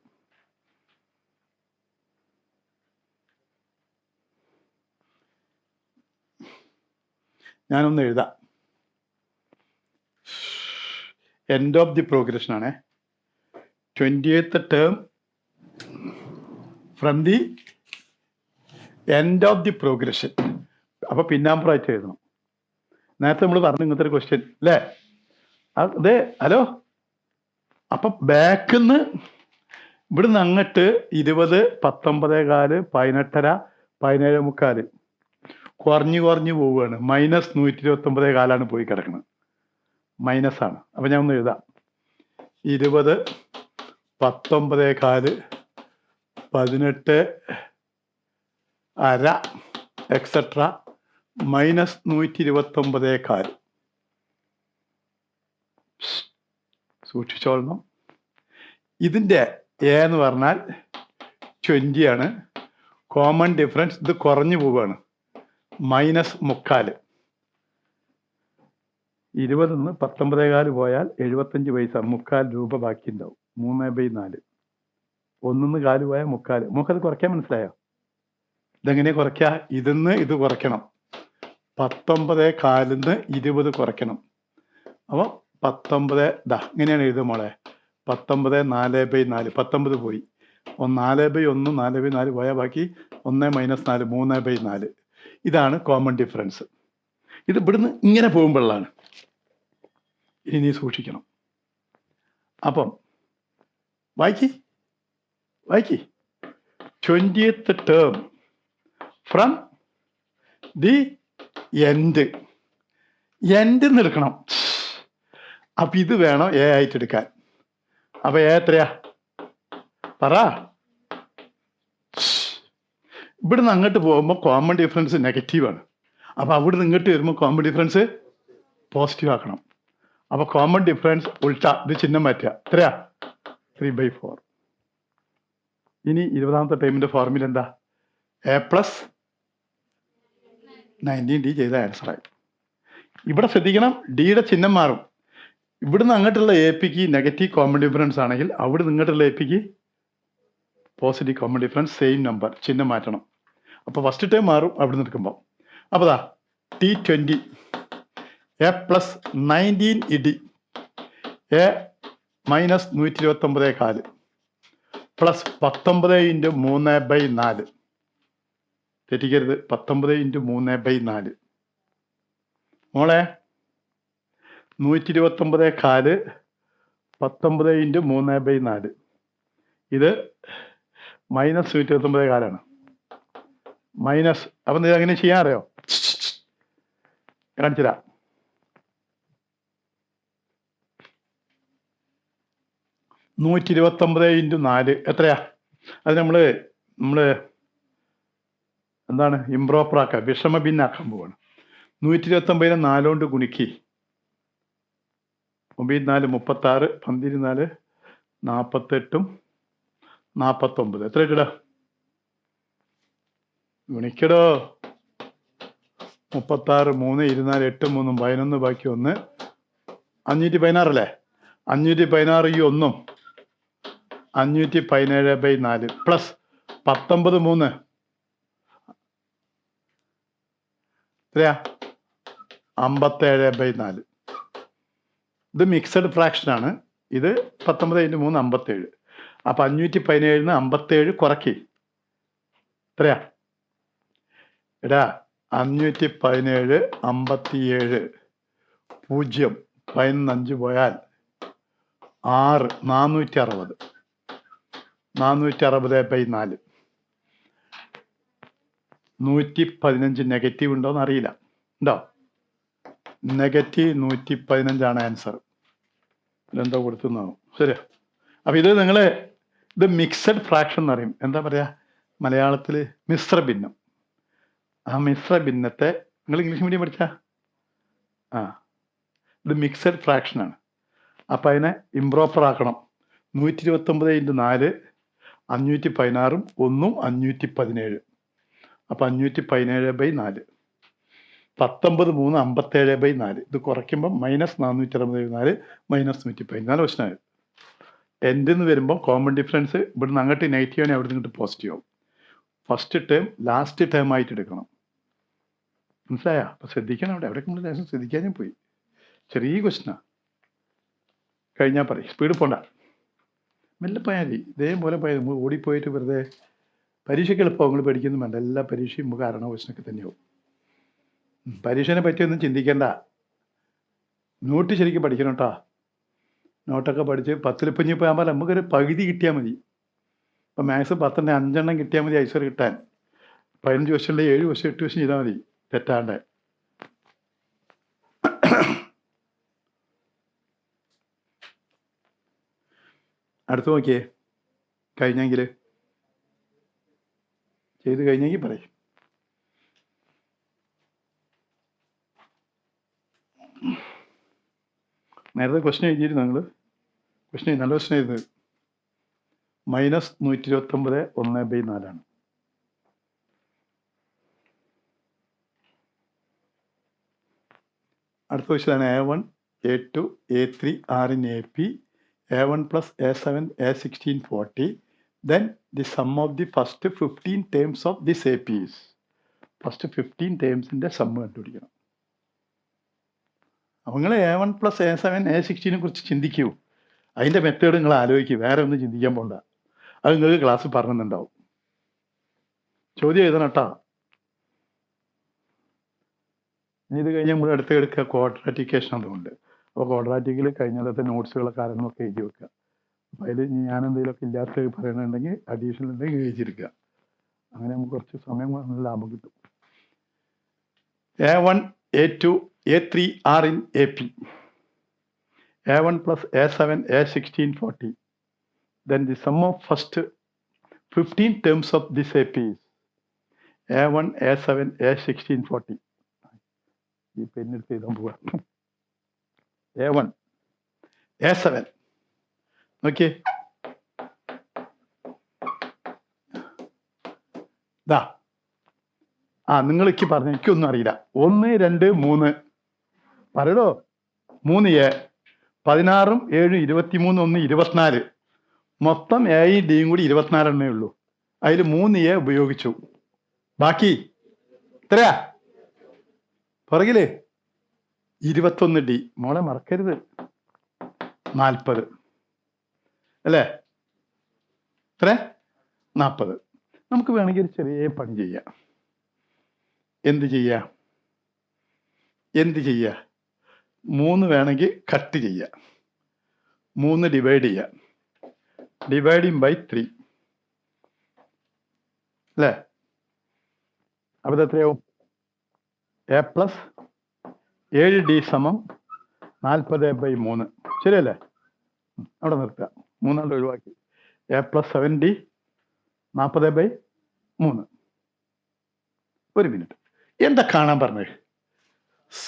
ഞാനൊന്ന് എഴുതാം. എൻഡ് ഓഫ് ദി പ്രോഗ്രഷൻ ആണേ. 20th term from the end of the progression. അപ്പൊ പിന്നാമ്പുറമായിട്ട് എഴുതണം. നേരത്തെ നമ്മൾ പറഞ്ഞു ഇങ്ങനത്തെ ഒരു ക്വസ്റ്റ്യൻ അല്ലേ? അതെ. ഹലോ. അപ്പൊ ബാക്കിന്ന് ഇവിടുന്ന് അങ്ങോട്ട് 20, 19.15, 18.5, 17.25 കുറഞ്ഞു പോവുകയാണ്. -129.4 പോയി കിടക്കുന്നത്. മൈനസ് ആണ്. അപ്പൊ ഞാൻ ഒന്ന് എഴുതാം. 20, 19.4, 18.5 എക്സെട്ര -129.4. സൂക്ഷിച്ചോളണം. ഇതിൻ്റെ എ എന്ന് പറഞ്ഞാൽ 20 ആണ്. കോമൺ ഡിഫറൻസ് ഇത് കുറഞ്ഞു പോവുകയാണ്. -3/4. 20 നിന്ന് 19.4 പോയാൽ 75 പൈസ, 3/4 രൂപ ബാക്കി ഉണ്ടാവും. 3/4. 1 4 പോയാൽ 3/4. നമുക്കത് കുറയ്ക്കാൻ മനസ്സിലായോ? ഇതെങ്ങനെ കുറയ്ക്കുക? ഇതിന്ന് ഇത് കുറയ്ക്കണം. 19.4 20 കുറയ്ക്കണം. അപ്പോൾ 19 ഇങ്ങനെയാണ് എഴുതുക മോളെ. 19 4/4. 19 പോയി. 4/1 4/4 പോയാൽ ബാക്കി 1 - 4 3/4. ഇതാണ് കോമൺ ഡിഫറൻസ്. ഇത് ഇവിടുന്ന് ഇങ്ങനെ പോകുമ്പോഴാണ്. ഇനി നീ സൂക്ഷിക്കണം. അപ്പം വായിക്കി 20th term from the end. End എടുക്കണം. അപ്പൊ ഇത് വേണം എ ആയിട്ട് എടുക്കാൻ. അപ്പൊ എ എത്രയാ പറ? ഇവിടുന്ന് അങ്ങോട്ട് പോകുമ്പോൾ കോമൺ ഡിഫറൻസ് നെഗറ്റീവാണ്. അപ്പൊ അവിടുന്ന് ഇങ്ങോട്ട് വരുമ്പോൾ കോമൺ ഡിഫറൻസ് പോസിറ്റീവ് ആക്കണം. അപ്പൊ കോമൺ ഡിഫറൻസ് ഉൾട്ട. ഇത് ചിഹ്നം മാറ്റുക. എത്രയാ? 3/4. ഇനി 20ാമത്തെ ടൈമിന്റെ ഫോർമുല എന്താ? A+19D ചെയ്ത ആൻസറായി. ഇവിടെ ശ്രദ്ധിക്കണം, ഡിയുടെ ചിഹ്നം മാറും. ഇവിടുന്ന് അങ്ങോട്ടുള്ള എ പിക്ക് നെഗറ്റീവ് കോമൺ ഡിഫറൻസ് ആണെങ്കിൽ അവിടെ നിങ്ങോട്ടുള്ള എ പിക്ക് positive common difference, same number, ചിഹ്നം മാറ്റണം. അപ്പോൾ ഫസ്റ്റ് ടൈം മാറും അവിടെ നിൽക്കുമ്പോൾ. അപ്പോൾ T20 A+19ED A -129.4 പ്ലസ് 19 × 3/4. തെറ്റിക്കരുത്. 19 × 3/4. മോളെ 129.4 19 × 3/4. ഇത് -129.4 മൈനസ്. അപ്പം ഇത് എങ്ങനെ ചെയ്യാൻ അറിയോ? കാണിച്ചുതരാം. (129 × 4) എത്രയാ? അത് നമ്മള് എന്താണ് ഇംപ്രോപ്പർ ആക്കുക, വിഷമ ഭിന്നാക്കാൻ പോവാണ്. 129 4 കൊണ്ട് ഗുണിക്കി. 9 4 36, 12 4 48, 49. എത്ര ഇടാ? ഗുണിക്കടോ. 36 3 24 8 3 11 ബാക്കി 1 516 അല്ലേ? 516 ഈ 1 517/4 പ്ലസ് 19 3 എത്രയാ? 57/4. ഇത് മിക്സഡ് ഫ്രാക്ഷൻ ആണ്. ഇത് 19 × 3 57. അപ്പൊ 517 57 കുറയ്ക്ക്. എത്രയാ? എടാ 517 57 0 15 പോയാൽ 6 460. 460/4. 115 നെഗറ്റീവ് ഉണ്ടോന്ന് അറിയില്ല. ഉണ്ടോ? -115 ആൻസർ. ഇതെന്തോ കൊടുത്തുന്നാവും. ശരി. അപ്പൊ ഇത് ഇത് മിക്സഡ് ഫ്രാക്ഷൻ എന്ന് പറയും. എന്താ പറയാ മലയാളത്തിൽ? മിശ്രഭിന്നം. ആ മിശ്രഭിന്നത്തെ നിങ്ങൾ ഇംഗ്ലീഷ് മീഡിയം പഠിച്ച ഇത് മിക്സഡ് ഫ്രാക്ഷൻ ആണ്. അപ്പൊ അതിനെ ഇംപ്രോപ്പർ ആക്കണം. 129 × 4 516 1 517. അപ്പൊ 517/4. 19 3 57/4. ഇത് കുറയ്ക്കുമ്പോൾ -464 -114. പ്രശ്നമായത്. എൻ്റെ നിന്ന് വരുമ്പോൾ കോമൺ ഡിഫറൻസ് ഇവിടുന്ന് അങ്ങോട്ട് നെഗറ്റീവ് ആണ്, അവിടെ നിന്ന് പോസിറ്റീവ് ആവും. ഫസ്റ്റ് ടേം ലാസ്റ്റ് ടേം ആയിട്ട് എടുക്കണം. മനസ്സിലായ? അപ്പം ശ്രദ്ധിക്കണം. എവിടെയൊക്കെ നമ്മൾ ലേശം ശ്രദ്ധിക്കാനും പോയി. ചെറിയ ക്വസ്റ്റനാണ്. കഴിഞ്ഞാൽ പറയും, സ്പീഡ് പോണ്ട, മെല്ലെ പോയാൽ മതി. ഇതേപോലെ പോയാൽ ഓടിപ്പോയിട്ട് വെറുതെ പരീക്ഷയ്ക്ക് എളുപ്പം നിങ്ങൾ പഠിക്കുന്നു വേണ്ട. എല്ലാ പരീക്ഷയും നമുക്ക് അറിയണ ക്വസ്റ്റനൊക്കെ തന്നെയാവും. പരീക്ഷനെ പറ്റിയൊന്നും ചിന്തിക്കേണ്ട. നോട്ട് ശരിക്കും പഠിക്കണം കേട്ടോ. നോട്ടൊക്കെ പഠിച്ച് 10 ഇപ്പം ഇപ്പോൾ ആകുമ്പോൾ നമുക്കൊരു പകുതി കിട്ടിയാൽ മതി. ഇപ്പം മാത്സ് 10 5 കിട്ടിയാൽ മതി ഐസർ കിട്ടാൻ. 15 ക്വസ്റ്റനിൽ 7 ക്വസ്റ്റൻ 8 ക്വസ്റ്റൻ ചെയ്താൽ മതി തെറ്റാണ്ട്. അടുത്ത് നോക്കിയേ, കഴിഞ്ഞെങ്കിൽ ചെയ്ത് കഴിഞ്ഞെങ്കിൽ പറയും. നേരത്തെ ക്വസ്റ്റൻ എഴുതിയിരുന്നു നിങ്ങൾ. ക്വസ്റ്റൻ നല്ല ക്വസ്റ്റൻ എഴുതുന്നത് -129 1/4. അടുത്ത ക്വസ്റ്റനാണ് A1 A2 A3 R in AP A1 plus A7 A16 40. Then the sum of the first 15 terms of this AP is. First 15 ടേംസിൻ്റെ സമ്മ് കണ്ടുപിടിക്കണം. അപ്പോൾ നിങ്ങൾ A1 plus A7 A16 കുറിച്ച് ചിന്തിക്കൂ. അതിൻ്റെ മെത്തേഡ് നിങ്ങൾ ആലോചിക്കും. വേറെ ഒന്നും ചിന്തിക്കാൻ പോണ്ട. അത് നിങ്ങൾക്ക് ക്ലാസ് പറഞ്ഞിട്ടുണ്ടാവും. ചോദ്യം എഴുതണം കേട്ടോ. ഇനി ഇത് കഴിഞ്ഞ് നമ്മൾ അടുത്ത് എടുക്കുക ക്വാഡ്രാറ്റിക്കേഷൻ. അതുകൊണ്ട് അപ്പോൾ ക്വാഡ്രാറ്റിക്കിൽ കഴിഞ്ഞത്തെ നോട്ട്സുകളെ കാര്യങ്ങളൊക്കെ എഴുതി വെക്കുക. അപ്പോൾ അതിൽ ഞാൻ എന്തെങ്കിലുമൊക്കെ ഇല്ലാത്ത പറയണമെന്നുണ്ടെങ്കിൽ അഡീഷണൽ ഉണ്ടെങ്കിൽ എഴുതിയെടുക്കുക. അങ്ങനെ നമുക്ക് കുറച്ച് സമയം നല്ല ലാഭം കിട്ടും. A1 A2 A3 R in AP A1 plus A7 A16 40. Then the sum of first 15 terms of this AP is A1 A7 A16 40. ഈ പെണ്ണെടുത്ത് എഴുതാൻ പോവാ. A1 A7 നോക്കിയേ, ഇതാ. നിങ്ങൾക്ക് പറഞ്ഞു, എനിക്കൊന്നും അറിയില്ല. 1 2 3 പറയടോ. 3A 16 7 23 1 24. മൊത്തം എയും ഡിയും കൂടി 24 എണ്ണേ ഉള്ളൂ. അതിൽ 3A ഉപയോഗിച്ചു. ബാക്കി എത്രയാ? പുറകില് 21D. മോളെ മറക്കരുത്. 40 അല്ലേ? എത്ര? 40. നമുക്ക് വേണമെങ്കിൽ ഒരു ചെറിയ പണി ചെയ്യാം. എന്ത് ചെയ്യുക? 3 വേണമെങ്കിൽ കട്ട് ചെയ്യുക. 3 ഡിവൈഡ് ചെയ്യുക. ഡിവൈഡിങ് ബൈ 3 അല്ലേ? അപ്പോൾ എത്രയാവും? A plus 7D സമം 40/3. ശരിയല്ലേ? അവിടെ നിർത്തുക. 3 ഒഴിവാക്കി. A plus 7D 40/3. ഒരു മിനിറ്റ്. എന്താ കാണാൻ പറഞ്ഞത്?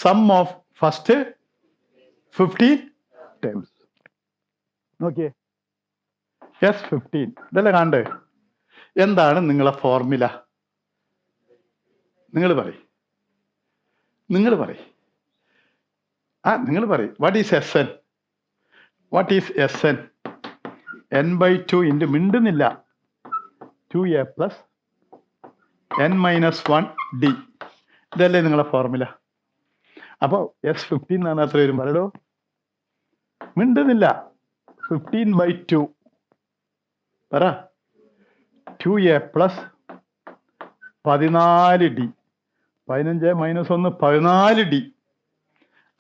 Sum of first 15 terms. നോക്കിയേ, S15 ഇതല്ലേ കാണണ്ടേ? എന്താണ് നിങ്ങളെ ഫോർമുല? നിങ്ങൾ പറയും. നിങ്ങൾ പറയും. What is SN? What is SN? n/2 into മിണ്ടുന്നില്ല 2A plus n-1D. ഇതല്ലേ നിങ്ങളെ ഫോർമുല? അപ്പോൾ S15 എന്നാണ് അത്ര വരും. പറയടോ, മിണ്ടുന്നില്ല. 15/2 പറ. 2A plus 14D. 15 - 1 14D.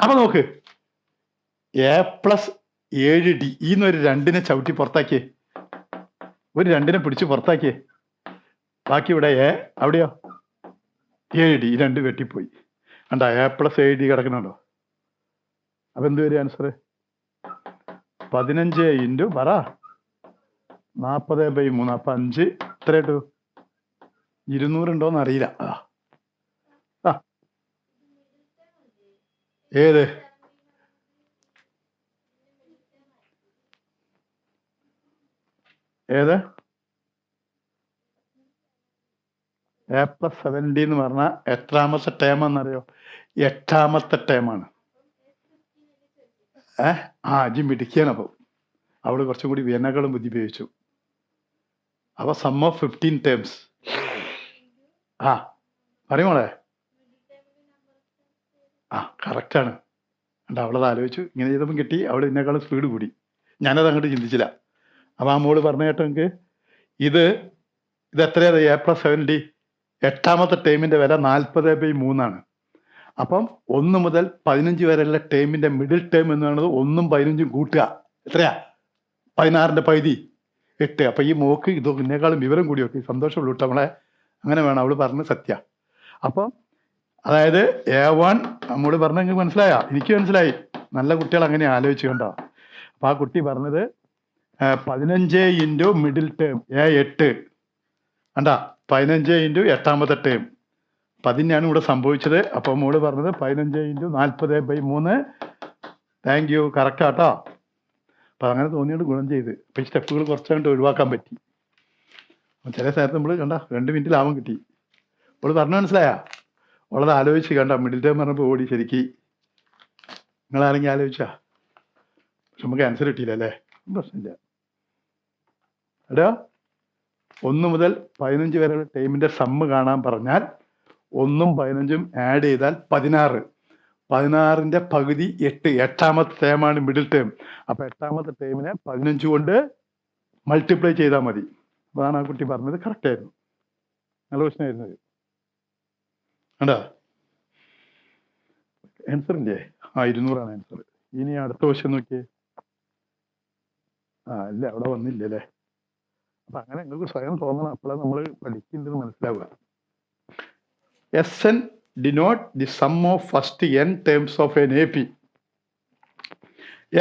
അപ്പൊ നോക്ക്, A plus 7D. ഈന്നൊരു 2നെ ചവിട്ടി പുറത്താക്കിയേ. ഒരു 2നെ പിടിച്ച് പുറത്താക്കിയേ. ബാക്കി ഇവിടെ A, അവിടെയോ 7D. 2 വെട്ടിപ്പോയി. കണ്ടോ? A plus 7D കിടക്കുന്നുണ്ടോ? അപ്പൊ എന്ത് വരും ആൻസർ? 15 ഇൻറ്റു പറ 40/3. അപ്പൊ 5 എത്ര ഇട്ടു? 200 ഉണ്ടോന്ന് അറിയില്ല. ഏത്? A plus 7D എന്ന് പറഞ്ഞാൽ എത്രാമത്തെ ടേം എന്നറിയോ? 8ാമത്തെ ടേമാണ്. അജി മിടിക്കാണ്. അപ്പം അവള് കുറച്ചും കൂടി വിയനകളും ബുദ്ധി ഉപയോഗിച്ചു. അപ്പൊ സം ഓഫ് 15 ടേംസ്. പറയുമോളെ. കറക്റ്റാണ്. അവളത് ആലോചിച്ചു. ഇങ്ങനെ ചെയ്തപ്പം കിട്ടി. അവൾ ഇതിനേക്കാളും സ്പീഡ് കൂടി. ഞാനത് അങ്ങോട്ട് ചിന്തിച്ചില്ല. അപ്പം ആ മോള് പറഞ്ഞ കേട്ടോ എനിക്ക് ഇത് എത്രയാണ്? A+70. 8ാമത്തെ ടേമിന്റെ വില 40/3 അപ്പം 1 മുതൽ 15 വരെയുള്ള ടേമിന്റെ മിഡിൽ ടേം എന്ന് പറയുന്നത് 1ഉം 15ഉം കൂട്ടുക. എത്രയാ? 16ന്റെ പകുതി 8. അപ്പൊ ഈ മോക്ക് ഇതിനേക്കാളും വിവരം കൂടി നോക്കി. സന്തോഷമുള്ളൂ കേട്ടോ നമ്മളെ. അങ്ങനെ വേണം. അവള് പറഞ്ഞത് സത്യ. അപ്പം അതായത് A1 നമ്മോട് പറഞ്ഞ നിങ്ങൾക്ക് മനസ്സിലായ? എനിക്ക് മനസ്സിലായി. നല്ല കുട്ടികൾ അങ്ങനെ ആലോചിച്ചു കണ്ടോ. അപ്പൊ ആ കുട്ടി പറഞ്ഞത് 15 ഇൻറ്റു മിഡിൽ ടേം A8 കണ്ടാ. 15 ഇൻറ്റു 8ാമത്തെ ടേം. അപ്പം അതിനാണ് ഇവിടെ സംഭവിച്ചത്. അപ്പം മോള് പറഞ്ഞത് 15 ഇൻറ്റു 40/3. Thank you. കറക്റ്റ് ആട്ടോ. അപ്പം അങ്ങനെ തോന്നിയോണ്ട് ഗുണം ചെയ്ത്. അപ്പം ഈ സ്റ്റെപ്പുകൾ കുറച്ചുകൊണ്ട് ഒഴിവാക്കാൻ പറ്റി. ചില സ്ഥലത്ത് നമ്മൾ കണ്ട 2 മിനിറ്റ് ലാഭം കിട്ടി. അവള് പറഞ്ഞു മനസ്സിലായാ? അവളത് ആലോചിച്ച് കണ്ട. മിഡിൽ ടേം പറഞ്ഞപ്പോൾ ഓടി. ശരിക്ക് നിങ്ങളാണെങ്കിൽ ആലോചിച്ചാ. പക്ഷെ നമുക്ക് ആൻസർ കിട്ടിയില്ല അല്ലേ? പ്രശ്നമില്ല. എടാ 1 മുതൽ 15 വരെയുള്ള ടൈമിന്റെ സമ്മ് കാണാൻ പറഞ്ഞാൽ 1ഉം 15ഉം ആഡ് ചെയ്താൽ 16. 16ന്റെ പകുതി 8. 8ാമത്തെ ടേമാണ് മിഡിൽ ടേം. അപ്പൊ 8ാമത്തെ ടേമിനെ 15 കൊണ്ട് മൾട്ടിപ്ലൈ ചെയ്താൽ മതി. അതാണ് ആ കുട്ടി പറഞ്ഞത്. കറക്റ്റ് ആയിരുന്നു. നല്ല പ്രശ്നമായിരുന്നത്. കണ്ടാ ആൻസർ ഇല്ലേ? 200 ആൻസർ. ഇനി അടുത്ത ക്വസ്റ്റ്യൻ നോക്കിയേ. ഇല്ല, അവിടെ വന്നില്ല അല്ലേ? അപ്പൊ അങ്ങനെ നിങ്ങൾക്ക് സ്വയം തോന്നണം. അപ്പോഴാണ് നമ്മൾ പഠിക്കുന്നത് മനസ്സിലാവുക. Sn denote the sum of first n terms of an AP.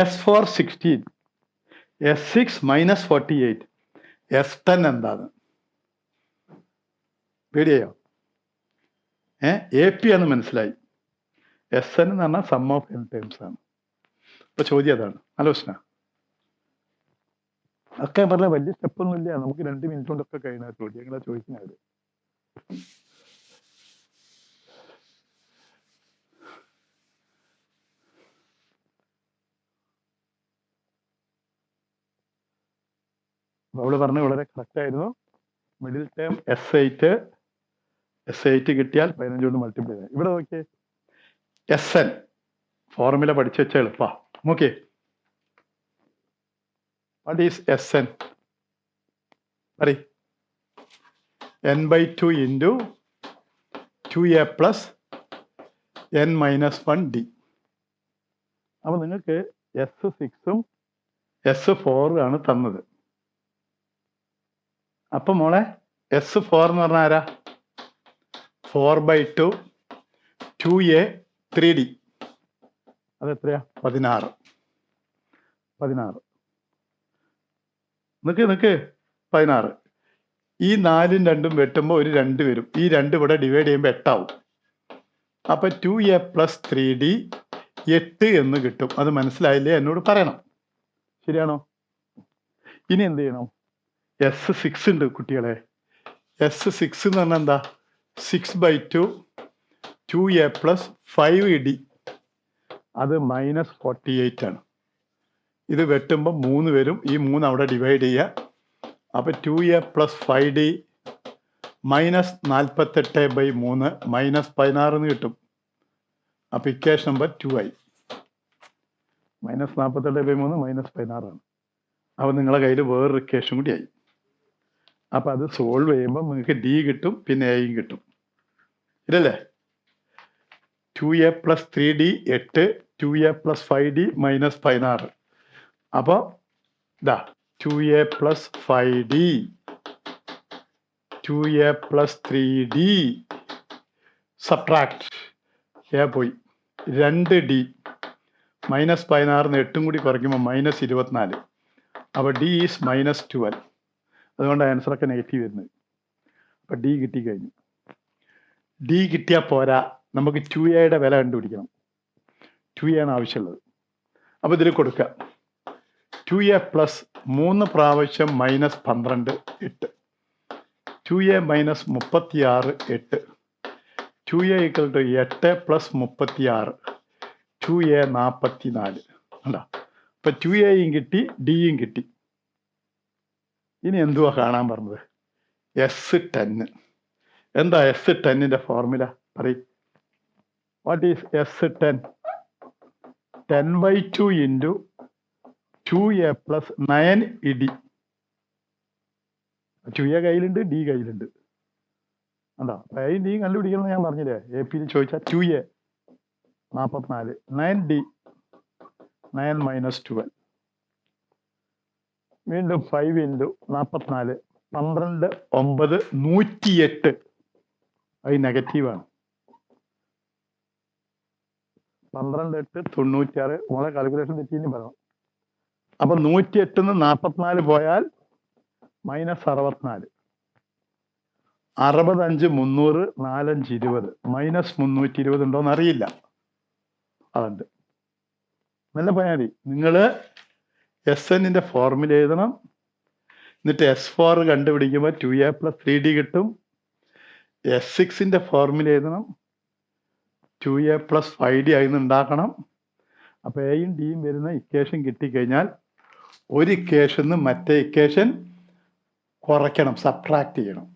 S4 16, S6 minus 48, S10 എന്താണ്? പേടിയോ? AP എന്ന് മനസ്സിലായി. Sn എന്ന് പറഞ്ഞാൽ സം ഓഫ് n ടേംസ് ആണ്. ഇപ്പൊ ചോദ്യം അതാണ്. ആലോചന ഒക്കെ പറഞ്ഞ വലിയ സ്റ്റെപ്പൊന്നും ഇല്ല. നമുക്ക് 2 മിനിറ്റ് കൊണ്ടൊക്കെ കഴിയുന്ന ചോദ്യങ്ങളാ ചോദിക്കുന്നത്. അവള് പറഞ്ഞത് വളരെ കറക്റ്റ് ആയിരുന്നു. മിഡിൽ ടേം S8 കിട്ടിയാൽ 15 കൊണ്ട് മൾട്ടിപ്ലൈ ചെയ്യാം. ഇവിടെ നോക്കിയേ. Sn ഫോർമുല പഠിച്ചു വെച്ചാൽ എളുപ്പാ. നോക്കിയേ. What is Sn? n/2 into 2a plus n-1d. അപ്പൊ നിങ്ങൾക്ക് S6ഉം S4 ആണ് തന്നത്. അപ്പൊ മോളെ S4 എന്ന് പറഞ്ഞാൽ ആരാ? 4/2 2a 3d. അതെത്രയാ? 16. നിക്ക് 16. ഈ 4ഉം 2ഉം വെട്ടുമ്പോൾ ഒരു 2 വരും. ഈ 2 ഇവിടെ ഡിവൈഡ് ചെയ്യുമ്പോൾ 8 ആവും. അപ്പൊ 2a പ്ലസ് 3d 8 എന്ന് കിട്ടും. അത് മനസ്സിലായില്ലേ? എന്നോട് പറയണം. ശരിയാണോ? ഇനി എന്ത് ചെയ്യണം? S6 ഉണ്ട് കുട്ടികളെ. S6 എന്ന് പറഞ്ഞാൽ എന്താ? 6/2 2a പ്ലസ് 5d. അത് -48 ആണ്. ഇത് വെട്ടുമ്പോൾ 3 വരും. ഈ 3 അവിടെ ഡിവൈഡ് ചെയ്യുക. അപ്പൊ 2a പ്ലസ് 5d -48/3 -16 എന്ന് കിട്ടും. അപ്പൊ ഇക്വേഷൻ നമ്പർ 2 ആയി. -48/3 -16 ആണ്. അപ്പൊ നിങ്ങളെ കയ്യിൽ വേറൊരു ഇക്വേഷൻ കൂടി ആയി. അപ്പൊ അത് സോൾവ് ചെയ്യുമ്പോൾ നിങ്ങൾക്ക് d കിട്ടും, പിന്നെ എയും കിട്ടും. ഇതല്ലേ? 2a plus 3d 8, 2a plus 5d -16. അപ്പൊ ഇതാ 2a plus 5d 2a plus 3d subtract A പോയി 2d -16 8ഉം കൂടി കുറയ്ക്കുമ്പോൾ -24. അപ്പൊ d ഈസ് -12. അതുകൊണ്ട് ആൻസറൊക്കെ നെഗറ്റീവ് വരുന്നത്. അപ്പൊ d കിട്ടിക്കഴിഞ്ഞു. d കിട്ടിയാൽ പോരാ, നമുക്ക് 2a വില കണ്ടുപിടിക്കണം. 2a ആണ് ആവശ്യമുള്ളത്. അപ്പൊ ഇതിൽ കൊടുക്കുക. 2a പ്ലസ് 3 പ്രാവശ്യം -12 8, 2a -36 8, 2a equal to 8 plus 36 2a 44 ഉണ്ടോ? ഇപ്പൊ 2aയും കിട്ടി, ഡിയും കിട്ടി. ഇനി എന്തുവാ കാണാൻ പറഞ്ഞത്? S10. എന്താ S10ന്റെ ഫോർമുല പറയും? What is S10? 10/2 into 2a plus 9 ED. 2a കയ്യിലുണ്ട്, ഡി കയ്യിലുണ്ട്. ഉണ്ടോ? എയും ഡിയും കണ്ടുപിടിക്കണം ഞാൻ പറഞ്ഞില്ലേ? AP ചോദിച്ചാൽ 2a 44, 9d 9 മൈനസ് 12, വീണ്ടും 5 ഇൻറ്റു 44 12 9 108. അത് നെഗറ്റീവാണ്. 12 8 96. മോളെ കാൽക്കുലേഷൻ തെറ്റിന്ന് പറയണം. അപ്പൊ 108 44 പോയാൽ മൈനസ് 64. 65 300 4 5 20 മൈനസ് 320 ഉണ്ടോന്ന് അറിയില്ല. അതുണ്ട്. നല്ല പോയാൽ മതി. നിങ്ങള് SNന്റെ ഫോർമുല എഴുതണം. എന്നിട്ട് S4 കണ്ടുപിടിക്കുമ്പോൾ 2a പ്ലസ് 3d കിട്ടും. S6ന്റെ ഫോർമുല എഴുതണം. 2a പ്ലസ് 5d അതിൽ നിന്ന് ഉണ്ടാക്കണം. അപ്പൊ എയും ഡിയും വരുന്ന ഇക്വേഷൻ കിട്ടിക്കഴിഞ്ഞാൽ ഒരു ഇക്വേഷന് മറ്റേ ഇക്വേഷൻ കുറയ്ക്കണം, സബ്ട്രാക്ട് ചെയ്യണം.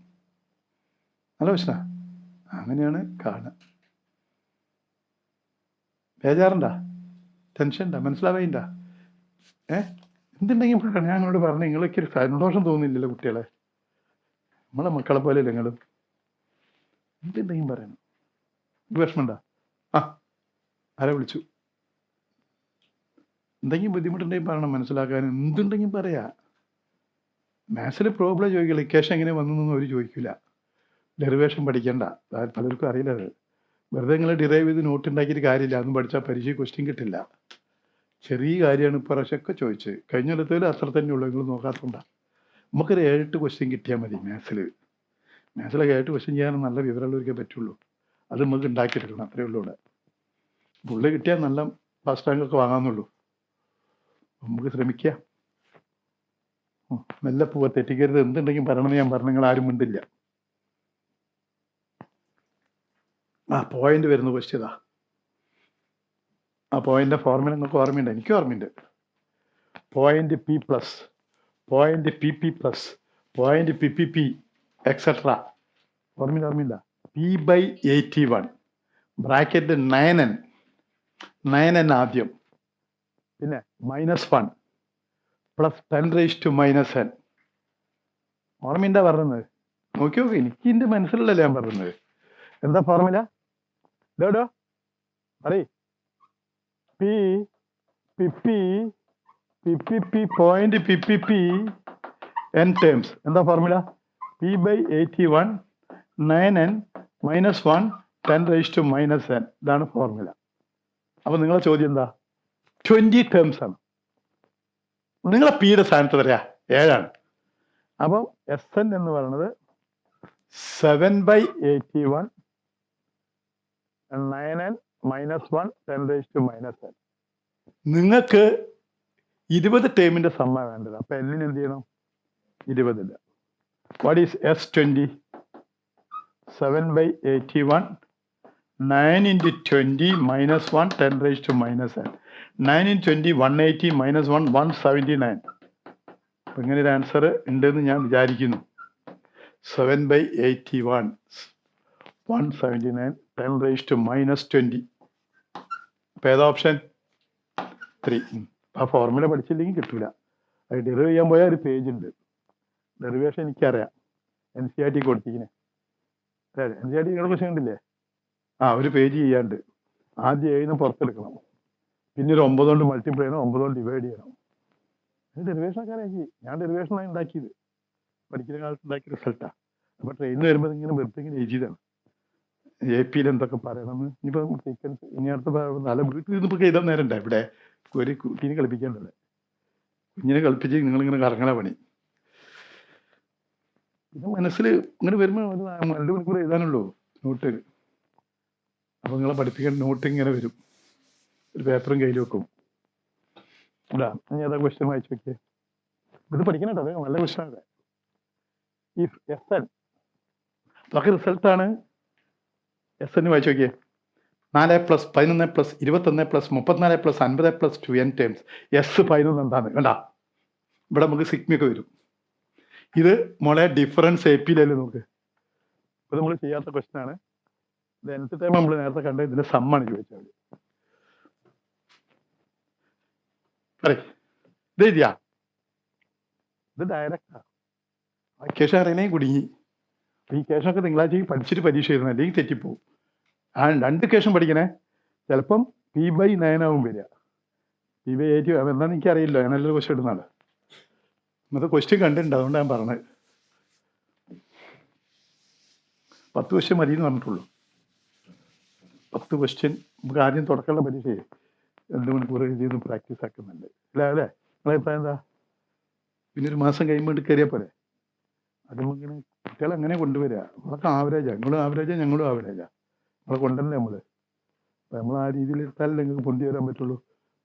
നല്ല പ്രശ്ന. അങ്ങനെയാണ് കാണുക. ബേജാറുണ്ടാ? ടെൻഷൻ ഉണ്ടാ? മനസ്സിലാവേണ്ട? എന്തുണ്ടെങ്കിൽ പറയണം. ഞാൻ നിങ്ങളോട് പറഞ്ഞു, നിങ്ങൾക്ക് ഒരു സന്തോഷം തോന്നില്ലല്ലോ കുട്ടികളെ? നമ്മളെ മക്കളെ പോലെ നിങ്ങളും എന്തുണ്ടെങ്കിലും പറയണം. വിഷമമുണ്ടാ? ആരെ വിളിച്ചു? എന്തെങ്കിലും ബുദ്ധിമുട്ടുണ്ടെങ്കിൽ പറയണം, മനസ്സിലാക്കാൻ. എന്തുണ്ടെങ്കിലും പറയാ. മാത്സിൽ പ്രോബ്ലം ചോദിക്കില്ല, ഇക്വേഷൻ എങ്ങനെ വന്നൊന്നും അവർ ചോദിക്കില്ല. ഡെറിവേഷൻ പഠിക്കണ്ട, പലർക്കും അറിയില്ല. അത് വെറുതെ നിങ്ങൾ ഡിറൈവ് ചെയ്ത് നോട്ട് ഉണ്ടാക്കിയിട്ട് കാര്യമില്ല. അതൊന്നും പഠിച്ചാൽ പരീക്ഷ ക്വസ്റ്റ്യൻ കിട്ടില്ല. ചെറിയ കാര്യമാണ്. ഇപ്രാവശ്യമൊക്കെ ചോദിച്ചത്. കഴിഞ്ഞ കൊല്ലത്തിൽ അത്ര തന്നെ ഉള്ളൂ. നിങ്ങൾ നോക്കാത്തതുകൊണ്ടാ. നമുക്കൊരു 7-8 ക്വസ്റ്റ്യൻ കിട്ടിയാൽ മതി. മാത്സിലൊക്കെ 7 ക്വസ്റ്റ്യൻ ചെയ്യാൻ നല്ല വിവരമുള്ളവർക്കേ പറ്റുള്ളൂ. അത് നമുക്ക് ഉണ്ടാക്കിയെടുക്കണം. അത്രയേ ഉള്ളൂ. ഇവിടെ പുള്ളി കിട്ടിയാൽ നല്ല ഫസ്റ്റ് റാങ്കൊക്കെ വാങ്ങാമെന്നുള്ളൂ. നമുക്ക് ശ്രമിക്കാം. നല്ല പോവാ, തെറ്റിക്കരുത്. എന്തുണ്ടെങ്കിലും പറയണമെന്ന് ഞാൻ പറഞ്ഞു. നിങ്ങൾ ആരും മിണ്ടില്ല. പോയിന്റ് വരുന്ന ക്വസ്റ്റ്യൻ ഇതാ. പോയിന്റിന്റെ ഫോർമുല നിങ്ങൾക്ക് ഓർമ്മയുണ്ട്? എനിക്ക് ഓർമ്മയുണ്ട്. Point P plus, point PP plus, point PP etcetera. ഓർമ്മയില്ല? P/81 ബ്രാക്കറ്റ് 9n ആദ്യം, പിന്നെ -1 പ്ലസ് 10⁻⁻n. ഓർമ്മയുണ്ടാ പറഞ്ഞത്? നോക്കി നോക്കി. എനിക്ക് എന്റെ മനസ്സിലുള്ളല്ലേ ഞാൻ പറഞ്ഞത്. എന്താ ഫോർമുല? ഡോ പറയ്. PP point PP n terms. എന്താ ഫോർമുല? P/81 9n -1 10⁻⁻n. ഇതാണ് ഫോർമുല. അപ്പൊ നിങ്ങളെ ചോദ്യം എന്താ? 20 ടേംസ് ആണ്. നിങ്ങളെ പിയുടെ സ്ഥാനത്ത് വരാ 7 അപ്പം SN എന്ന് പറയുന്നത് 7/81 9n -1 10⁻⁻n. നിങ്ങൾക്ക് 20 ടേമിന്റെ സമ്മ വേണ്ടത്. അപ്പൊ എന്നിന് എന്ത് ചെയ്യണം? 20. What is S20? 7/81 9 × 20 -1 10⁻⁻n. 9 × 20 180 -1 179. അപ്പൊ ഇങ്ങനെ ഒരു ആൻസർ ഉണ്ടെന്ന് ഞാൻ വിചാരിക്കുന്നു. 7/81 179 10⁻⁻20. അപ്പൊ ഏതാ ഓപ്ഷൻ? 3. ആ ഫോർമുല പഠിച്ചില്ലെങ്കിൽ കിട്ടൂല. അത് ഡെറിവ് ചെയ്യാൻ പോയാൽ ഒരു പേജ് ഉണ്ട്. ഡെറിവേഷൻ എനിക്കറിയാം. NCERT കൊടുത്തിരിക്കുന്നത്. NCERT നിങ്ങളുടെ ക്വസ്റ്റ്യൻ ഉണ്ടില്ലേ? ഒരു പേജ് ചെയ്യാണ്ട് ആദ്യം 7 പുറത്തെടുക്കണം. പിന്നെ ഒരു 9 കൊണ്ട് മൾട്ടിപ്ലൈ ചെയ്യണം, 9 കൊണ്ട് ഡിവൈഡ് ചെയ്യണം. ഡെറിവേഷനൊക്കെ അറിയാക്കി. ഞാൻ ഡെറിവേഷനാണ് ഉണ്ടാക്കിയത്. പഠിക്കുന്ന കാലത്ത് ഉണ്ടാക്കിയ റിസൾട്ടാണ്. അപ്പൊ ട്രെയിനിൽ വരുമ്പോൾ ഇങ്ങനെ വെറുതെ ഇങ്ങനെ എഴുതിയതാണ്. AP എന്തൊക്കെ പറയണമെന്ന്. ഇനിയിപ്പോ സീക്വൻസ് ഇനി അടുത്ത നല്ല വീട്ടിൽ ഇരുന്നപ്പോ എഴുതാൻ നേരം ഉണ്ടായി. ഇവിടെ ഒരു കുട്ടീനെ കളിപ്പിക്കേണ്ടത്. കുഞ്ഞിനെ കളിപ്പിച്ച് നിങ്ങളിങ്ങനെ കറങ്ങണ പണി. ഇത് മനസ്സിൽ ഇങ്ങനെ വരുമ്പോൾ ഒരു 2 മണിക്കൂർ എഴുതാനുള്ളൂ നോട്ട്. അപ്പൊ നിങ്ങളെ പഠിപ്പിക്കേണ്ട നോട്ട് ഇങ്ങനെ വരും. ഒരു പേപ്പറും കയ്യിൽ വെക്കും. ഇതാ ഇനി ഏതാ ക്വസ്റ്റ്യൻ വായിച്ചു നോക്കിയേ. ഇത് പഠിക്കണം കേട്ടോ. നല്ല ക്വസ്റ്റ്യൻ ആണ്. ഇഫ് SN അതൊക്കെ റിസൾട്ടാണ്. എസ് എന്ന് വായിച്ചു നോക്കിയേ. 4+11+21+34+50+2n terms. എസ് 11 എന്താണ് കണ്ടാ? ഇവിടെ നമുക്ക് സിഗ്മയൊക്കെ വരും. ഇത് മോളെ ഡിഫറൻസ് എ പിയിലല്ലേ നോക്ക്. ഇപ്പൊ നമ്മൾ ചെയ്യാത്ത ക്വസ്റ്റൻ ആണ്. ഇത് nth ടൈം നമ്മൾ നേരത്തെ കണ്ട ഇതിന്റെ സമ്മാണ് ചോദിച്ചത്. ഇത് എഴുതിയാ? ഇത് ഡയറക്റ്റാ. കേശം അറിയണേ കുടുങ്ങി. ഈ കേശമൊക്കെ തിങ്കളാഴ്ച പഠിച്ചിട്ട് പരീക്ഷ എഴുതണം, അല്ലെങ്കിൽ തെറ്റിപ്പോവും. ആ 2 കേശം പഠിക്കണേ. ചിലപ്പം P/9 ആവും വരിക, P/8 എന്താണെന്ന് എനിക്കറിയില്ല. ഞാനല്ലൊരു ക്വസ്റ്റ്യൻ ഇടുന്നതാണ്. ഇന്നത്തെ ക്വസ്റ്റ്യൻ കണ്ടിട്ടുണ്ട്, അതുകൊണ്ട് ഞാൻ പറഞ്ഞത്. 10 ക്വസ്റ്റ്യൻ മതി എന്ന് പറഞ്ഞിട്ടുള്ളൂ. 10 ക്വസ്റ്റ്യൻ നമുക്ക് ആദ്യം തുടക്കമുള്ള പരീക്ഷയെ 2 മണിക്കൂർ എഴുതിയൊന്ന് പ്രാക്ടീസ് ആക്കുന്നുണ്ട്. അല്ലേ അല്ലേ നിങ്ങളെ അഭിപ്രായം എന്താ? പിന്നെ ഒരു മാസം കഴിയുമ്പോൾ കയറിയാൽ പോലെ. അത് നമുക്കിങ്ങനെ കുട്ടികളെ അങ്ങനെ കൊണ്ടുവരിക. നമ്മളൊക്കെ ആവറേജാണ്. നിങ്ങളും ആവറേജാണ്, ഞങ്ങളും ആവറേജാണ്. നമ്മളെ കൊണ്ടല്ലേ നമ്മൾ. അപ്പം നമ്മൾ ആ രീതിയിൽ എടുത്താലേ നിങ്ങൾക്ക് പൊന്തി വരാൻ പറ്റുള്ളൂ.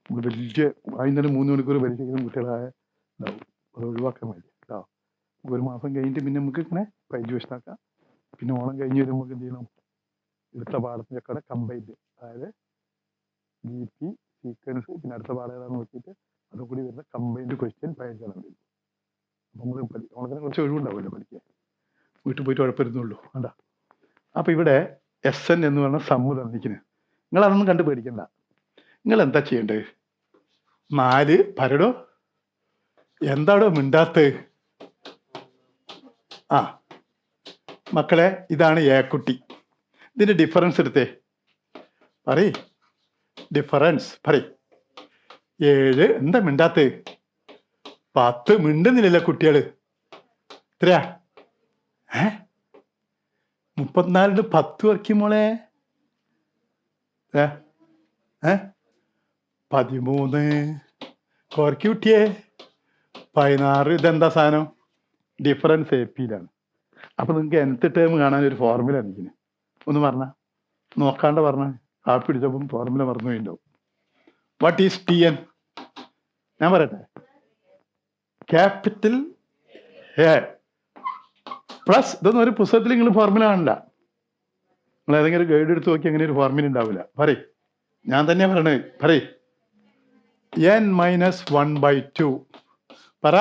നമ്മൾ വലിയ ആദ്യം 3 മണിക്കൂർ പരീക്ഷിക്കുന്ന കുട്ടികളായ ഉണ്ടാവും. അത് ഒഴിവാക്കാൻ വേണ്ടി കേട്ടോ. ഒരു മാസം കഴിഞ്ഞിട്ട് പിന്നെ നമുക്ക് ഇങ്ങനെ പരീക്ഷ ആക്കാം. പിന്നെ ഓണം കഴിഞ്ഞ് വരുമ്പോൾ എന്ത് ചെയ്യണം? എടുത്ത പാഠത്തിൻ്റെ കൂടെ കമ്പൈൻഡ്, അതായത് BP സീക്വൻസ്, പിന്നെ അടുത്ത പാഠം ഏതാണെന്ന് നോക്കിയിട്ട് അതും കൂടി വരുന്ന കമ്പൈൻഡ് ക്വസ്റ്റ്യൻ പഠിക്കാൻ വേണ്ടി. അപ്പം നമ്മൾ ഓണത്തിനെ കുറച്ച് ഒഴിവുണ്ടാവുമല്ലോ പഠിക്കാൻ. വീട്ടിൽ പോയിട്ട് ഉഴപ്പരുന്നുള്ളൂ വേണ്ട. അപ്പം ഇവിടെ SN എന്ന് പറഞ്ഞ സമ്മു തന്നിരിക്കുന്നത്. നിങ്ങൾ അതൊന്നും കണ്ട് പേടിക്കണ്ട. നിങ്ങൾ എന്താ ചെയ്യേണ്ടത്? 4 പരടോ എന്താടോ മിണ്ടാത്ത്? ആ മക്കളെ, ഇതാണ് ഏക്കുട്ടി. ഇതിന്റെ ഡിഫറൻസ് എടുത്തേ. പറയ് ഡിഫറൻസ് പറയ്. 7 എന്താ മിണ്ടാത്ത്? 10 മിണ്ടുന്നില്ലല്ലോ കുട്ടികള്. എത്രയാ? 34 10 വരയ്ക്കും മോളെ. 13 കുറയ്ക്ക് കുട്ടിയെ. 16. ഇതെന്താ സാധനം? ഡിഫറൻസ് എ പിയിലാണ്. അപ്പൊ നിങ്ങൾക്ക് nth ടേം കാണാൻ ഒരു ഫോർമുല എനിക്കിന് ഒന്ന് പറഞ്ഞ, നോക്കാണ്ട് പറഞ്ഞ. കാപ്പി പിടിച്ചപ്പം ഫോർമുല മറന്നു പോയിട്ടുണ്ടാവും. What is TN? ഞാൻ പറയട്ടെ. Capital A plus. ഇതൊന്നും ഒരു പുസ്തകത്തിൽ നിങ്ങൾ ഫോർമുല കാണില്ല. നിങ്ങൾ ഏതെങ്കിലും ഒരു ഗൈഡ് എടുത്ത് നോക്കി അങ്ങനെ ഒരു ഫോർമുല ഉണ്ടാവില്ല. പറയ്, ഞാൻ തന്നെ പറയണത്. പറയ് n-1/2 പറ.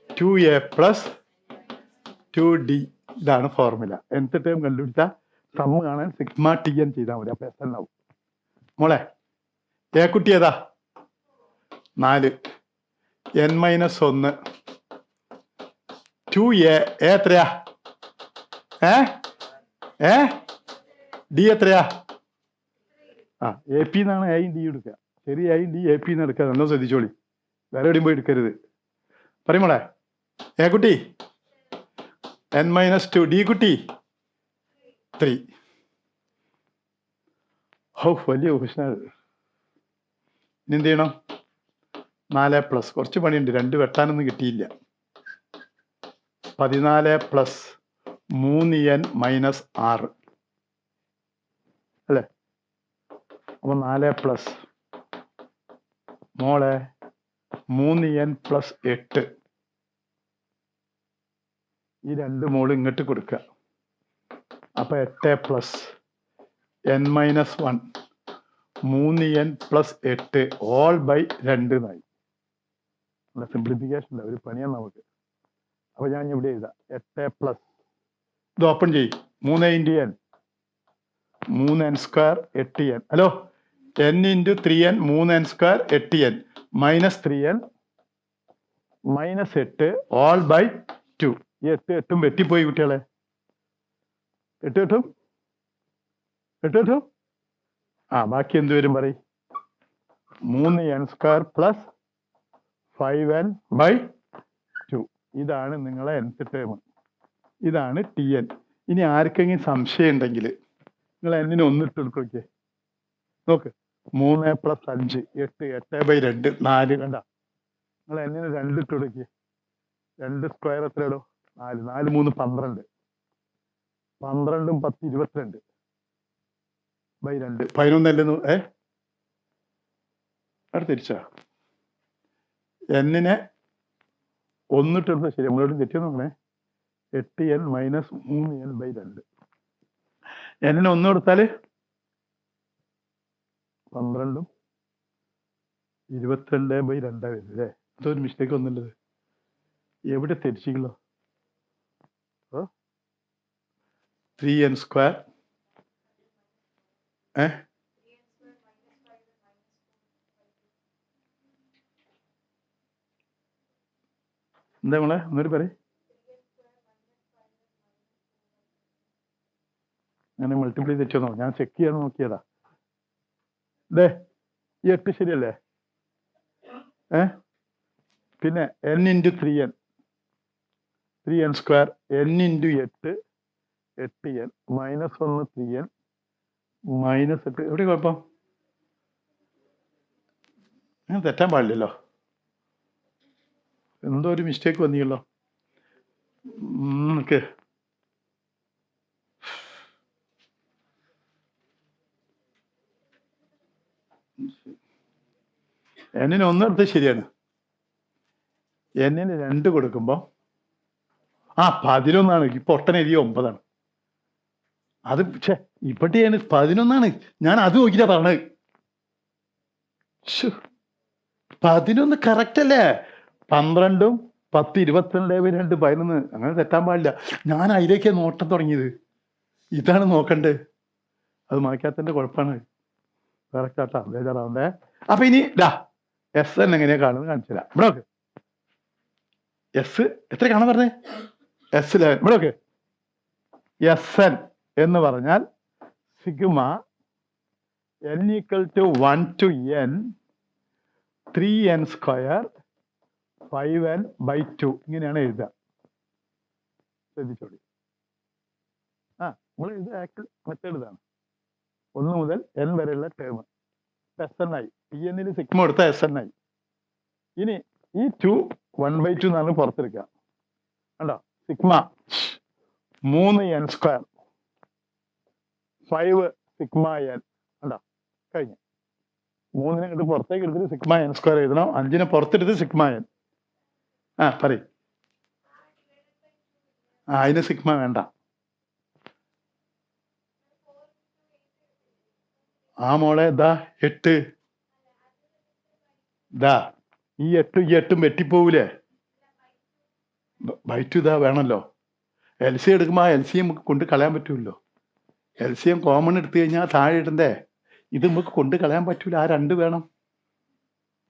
2A + 2D. ഇതാണ് ഫോർമുല. nth ടേം കണ്ടുപിടിച്ചാൽ സമ്മ് കാണാൻ സിഗ്മ TN ചെയ്താൽ മതി. അപ്പൊ SN ആവും. മോളെ A കുട്ടി ഏതാ? 4. n-1 2A. A എത്രയാ? D എത്രയാ? AP എന്നാണ് A D എടുക്കുക. ശരി, A D AP എന്ന് എടുക്കുക. നല്ലോ ശ്രദ്ധിച്ചോളി, വേറെ എവിടെയും പോയി എടുക്കരുത്. പറയുമോളെ. A കുട്ടി n-2. D കുട്ടി 3. വലിയ ക്വസ്റ്റ്യൻ. ഇനി എന്ത് ചെയ്യണം? 4+. കുറച്ച് പണിയുണ്ട്, 2 വെട്ടാനൊന്നും കിട്ടിയില്ല. 14 + 3n - 6 അല്ലേ? അപ്പൊ 4+ മോളെ 3n + 8. ഈ 2 മോള് ഇങ്ങോട്ട് കൊടുക്കുക. അപ്പൊ 8 + n-1 3n + 8 all/2 എന്നായി. സിംപ്ലിഫിക്കേഷൻ ഒരു പണിയാണ് നമുക്ക്. അപ്പൊ ഞാൻ ഇവിടെ എഴുതാം 8+. ഇത് ഓപ്പൺ ചെയ്യും. 3 × n 3n² 8n. Hello, n × 3n 3n² 8n -3n -8 all/2. ഈ 8 വെട്ടിപ്പോയി കുട്ടികളെ. 8 കിട്ടും. ബാക്കി എന്ത് വരും പറയും? 3n² + 5n/2. ഇതാണ് നിങ്ങളെ nth ടേം. ഇതാണ് TN. ഇനി ആർക്കെങ്കിലും സംശയം ഉണ്ടെങ്കിൽ നിങ്ങൾ n-ന് 1 ഇട്ട് എടുത്ത് നോക്കിയേ. നോക്ക്. 3 + 5 8. 8/2 4. കണ്ട? നിങ്ങൾ n-ന് 2 ഇട്ട് കൊടുക്കിയേ. 2² എത്രയാടോ? 4. 4 3 12. 12 10 22/2. 11 അല്ലെന്ന്. അവിടെ തിരിച്ചാ. n-നെ 1 ഇട്ട് എടുത്താൽ ശരി. നമ്മളോട് തെറ്റിയെന്ന് നോക്കണേ. 8n - 3n/2. എന്നിന് 1 കൊടുത്താല് 12 22/2 വരും അല്ലേ? അതൊരു മിസ്റ്റേക്ക് ഒന്നുമില്ലത്. എവിടെ തെറ്റിക്കല്ലോ? 3n² എന്താ നമ്മളെ ഒന്നൊരു പറയും. അങ്ങനെ മൾട്ടിപ്ലൈ തെറ്റോന്നോ? ഞാൻ ചെക്ക് ചെയ്യാൻ നോക്കിയതാ. ദേ ഈ 8 ശരിയല്ലേ? പിന്നെ n × 3n 3n², n × 8 8n, -1 3n, -8. എവിടെ കുഴപ്പം? അങ്ങനെ തെറ്റാൻ പാടില്ലല്ലോ. എന്തോ ഒരു മിസ്റ്റേക്ക് വന്നിയല്ലോ. ഓക്കെ. എന്നിന് 1 എടുത്ത് ശരിയാണ്. എന്നിന് 2 കൊടുക്കുമ്പോൾ 11 ഇപ്പൊ ഒട്ടനെ എഴുതിയ 9. അത് പക്ഷെ ഇവിടെയാണ് 11. ഞാൻ അത് നോക്കിട്ടാ പറഞ്ഞത്. 11 കറക്റ്റ് അല്ലേ? 12 10 22 11 അങ്ങനെ തെറ്റാൻ പാടില്ല. ഞാൻ അതിലേക്ക് നോട്ടം തുടങ്ങിയത്. ഇതാണ് നോക്കണ്ടേ. അത് മായ്ക്കാത്തതിന്റെ കുഴപ്പമാണ്. കറക്റ്റ് ആട്ടാ, ബേജാറാവണ്ടേ. അപ്പൊ ഇനി SN എങ്ങനെയാ കാണുന്നത് കാണിച്ചു തരാം. ഇവിടെ നോക്ക്. എസ് എത്ര കാണാൻ പറഞ്ഞേ? S11. ഇവിടെ നോക്ക്. SN എന്ന് പറഞ്ഞാൽ sigma n = 1 to n 3n² 5n/2 ഇങ്ങനെയാണ് എഴുതുക. ശ്രദ്ധിച്ചോളി. നമ്മൾ എഴുതുക ആക്ച്വൽ മെത്തേഡ് ഇതാണ്. 1 മുതൽ n വരെയുള്ള ടേം SN ആയി. Pn ൽ സിഗ്മ കൊടുത്ത SN ആയി. ഇനി ഈ 2 1/2 എന്നാണ് പുറത്തെടുക്കുക. കണ്ടോ? Sigma 3n² 5 sigma n. കണ്ടോ? കഴിഞ്ഞു. 3നെ ഇങ്ങോട്ട് പുറത്തേക്ക് എടുത്തിട്ട് സിഗ്മ n² എഴുതണം. 5നെ പുറത്തെടുത്ത് സിഗ്മ n. പറയും. അതിന് സിഗ്മ വേണ്ട. മോളെ 8 ഈ 8 ഈ 8 വെട്ടിപ്പോവൂലേ? ബൈറ്റ് വേണല്ലോ. LCM എടുക്കുമ്പോൾ LCM നമുക്ക് കൊണ്ട് കളയാൻ പറ്റൂല്ലോ. LCM കോമൺ എടുത്തു കഴിഞ്ഞാൽ താഴെ ഇടണ്ടേ? ഇത് നമുക്ക് കൊണ്ട് കളയാൻ പറ്റൂല. ആ 2 വേണം.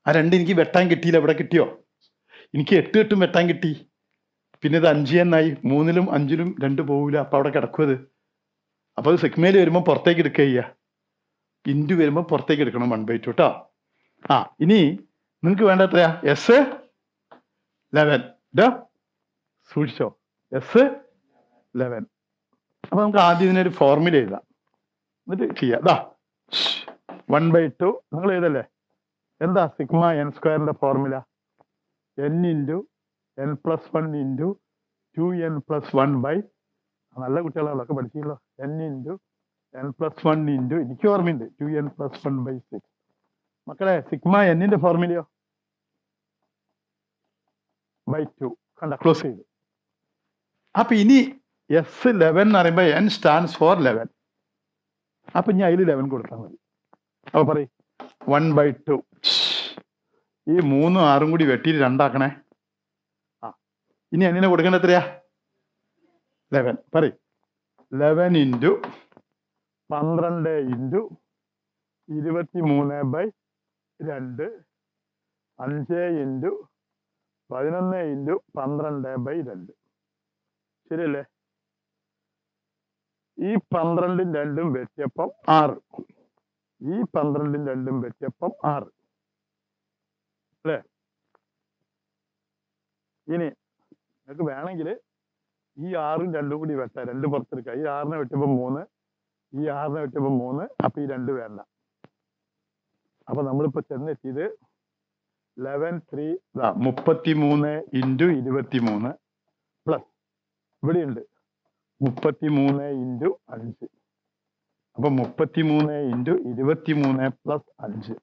ആ 2 എനിക്ക് വെട്ടാൻ കിട്ടിയില്ല. എവിടെ കിട്ടിയോ? എനിക്ക് 8 8 വെട്ടാൻ കിട്ടി. പിന്നെ ഇത് 5n ആയി. 3ലും 5ലും 2 പോവില്ല. അപ്പൊ അവിടെ കിടക്കും അത്. അപ്പൊ അത് സിഗ്മയിൽ വരുമ്പോൾ പുറത്തേക്ക് എടുക്കുക ചെയ്യുക. ഇൻറ്റു വരുമ്പോൾ പുറത്തേക്ക് എടുക്കണം 1/2 കേട്ടോ. ഇനി നിങ്ങൾക്ക് വേണ്ട എത്രയാ? S11. സൂക്ഷിച്ചോ. S11. അപ്പൊ നമുക്ക് ആദ്യം ഇതിനൊരു ഫോർമുല എഴുതാം. എന്നിട്ട് ചെയ്യാം. 1/2 നിങ്ങൾ എഴുതല്ലേ? എന്താ sigma n² formula? n × n+1 × 2n+1/. നല്ല കുട്ടികളൊക്കെ പഠിച്ചല്ലോ. n × n+1 × എനിക്ക് ഓർമ്മയുണ്ട് 2n+1/6. മക്കളെ സിഗ്മ n ഫോർമുലയോ? /2. കണ്ട, ക്ലോസ് ചെയ്തു. അപ്പൊ ഇനി S11 എന്ന് പറയുമ്പോൾ n സ്റ്റാൻഡ്സ് ഫോർ 11. അപ്പൊ ഇനി അതിൽ 11 കൊടുത്താൽ മതി. അപ്പൊ പറയും 1/2. ഈ 3 6 കൂടി വെട്ടിയിട്ട് 2 ആക്കണേ. ഇനി എന്നിനെ കൊടുക്കേണ്ട എത്രയാ? 11. പറയും 11 × 12 × 23/2 5 × 11 × 12/2. ശരിയല്ലേ? ഈ 12 2 വെട്ടിയപ്പം 6. ഈ 12 2 വെട്ടിയപ്പം 6 അല്ലേ? ഇനി നിങ്ങൾക്ക് വേണമെങ്കിൽ ഈ 6ഉം 2ഉം കൂടി വെട്ടാം. 2 പുറത്തെടുക്കുക. ഈ 6നെ വെട്ടിയപ്പോൾ 3, ഈ 6നെ വെട്ടിയപ്പോൾ 3. അപ്പൊ ഈ 2 വേണ്ട. അപ്പൊ നമ്മളിപ്പോ ചെന്നെത്തിയത് 11 3 33 × 23 പ്ലസ് ഇവിടെയുണ്ട് 33 × 5. അപ്പൊ 33 × 23 പ്ലസ് 5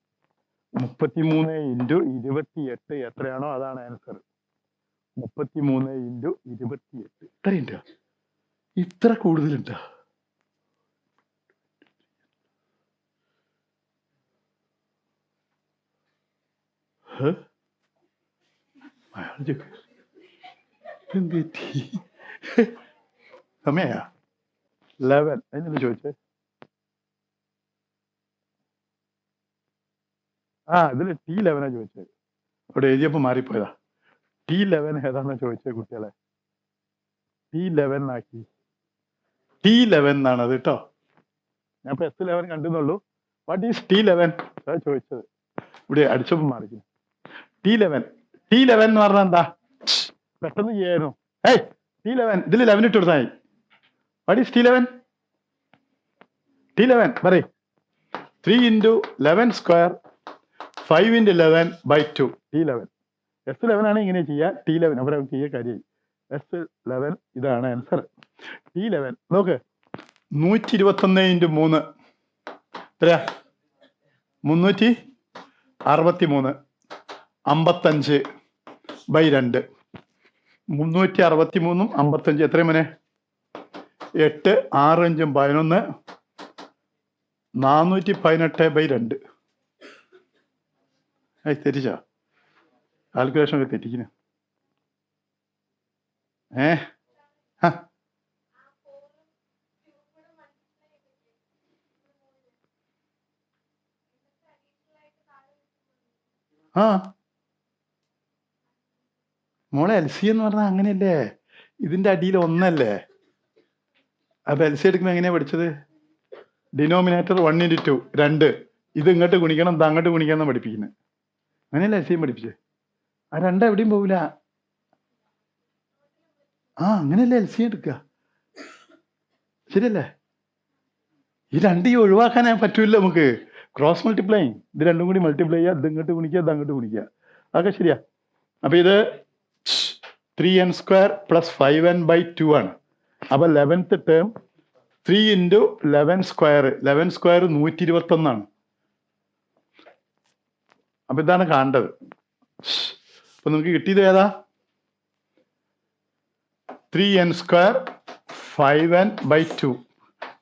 33 × 28 എത്രയാണോ അതാണ് ആൻസർ. 33 × 28. ഇത്രയുണ്ട്. ഇത്ര കൂടുതലുണ്ട്. ബയോളജി എന്ത് പറ്റി? സമയാ 11 അതിനെന്താ ചോദിച്ചേ? ഇതിൽ T11 ചോദിച്ചത്. അവിടെ എഴുതിയപ്പോൾ മാറിപ്പോയതാ. T11 ഏതാണെന്ന് ചോദിച്ചത് കുട്ടികളെ. T11 ആക്കി. T11 എന്നാണ് അത് കേട്ടോ. ഞാൻ ഇപ്പൊ S11 കണ്ടെന്നുള്ളൂ. What is T11? അതാ ചോദിച്ചത്. ഇവിടെ അടിച്ചപ്പോൾ മാറിക്കുന്നു. T11 എന്ന് പറഞ്ഞാൽ എന്താ? പെട്ടെന്ന് ചെയ്യായിരുന്നു. T11 ഇതിൽ 11 ഇട്ട് കൊടുത്താൽ മതി. What is T11? T11 പറയ്. 3 into 11 square 5 into 11 by 2. T11. S11 ആണ് ഇങ്ങനെ ചെയ്യുക. T11 അവിടെ ചെയ്യുക കാര്യമായി. S11 ഇതാണ് ആൻസർ. T11 നോക്ക്. 121 into 3 എത്രയാ? 363. 55 by 2. 363 55 എത്രയും മോനെ? 8 6 5 11 418 by 2. തെറ്റിച്ചാ? കാൽക്കുലേഷൻ ഒക്കെ തെറ്റിക്കുന്നു. മോളെ LC എന്ന് പറഞ്ഞാൽ അങ്ങനെയല്ലേ? ഇതിന്റെ അടിയിൽ 1 അല്ലേ? അപ്പൊ LC എടുക്കുമ്പോ എങ്ങനെയാ പഠിച്ചത്? Denominator 1 into 2 2. ഇത് ഇങ്ങോട്ട് ഗുണിക്കണം, ഇത് അങ്ങോട്ട് ഗുണിക്കണം പഠിപ്പിക്കുന്നത്. അങ്ങനെയല്ലേ LC പഠിപ്പിച്ചത്? 2 എവിടെയും പോവില്ല. അങ്ങനെയല്ലേ LC എടുക്കുക? ശരിയല്ലേ? ഈ 2 ഒഴിവാക്കാനേ പറ്റൂല നമുക്ക്. Cross multiplying. ഇത് രണ്ടും കൂടി മൾട്ടിപ്ലൈ ചെയ്യുക, ഇത് ഇങ്ങോട്ട് ഗുണിക്കുക, ഇത് അങ്ങോട്ട് ഗുണിക്കുക. അതൊക്കെ ശരിയാ. അപ്പൊ ഇത് 3n square plus 5n by 2 ആണ്. അപ്പൊ 11th ടേം 3 into 11 square 121 ആണ്. അപ്പൊ ഇതാണ് കാണേണ്ടത്. അപ്പൊ നമുക്ക് കിട്ടിയത് ഏതാ? 3n square 5n by 2.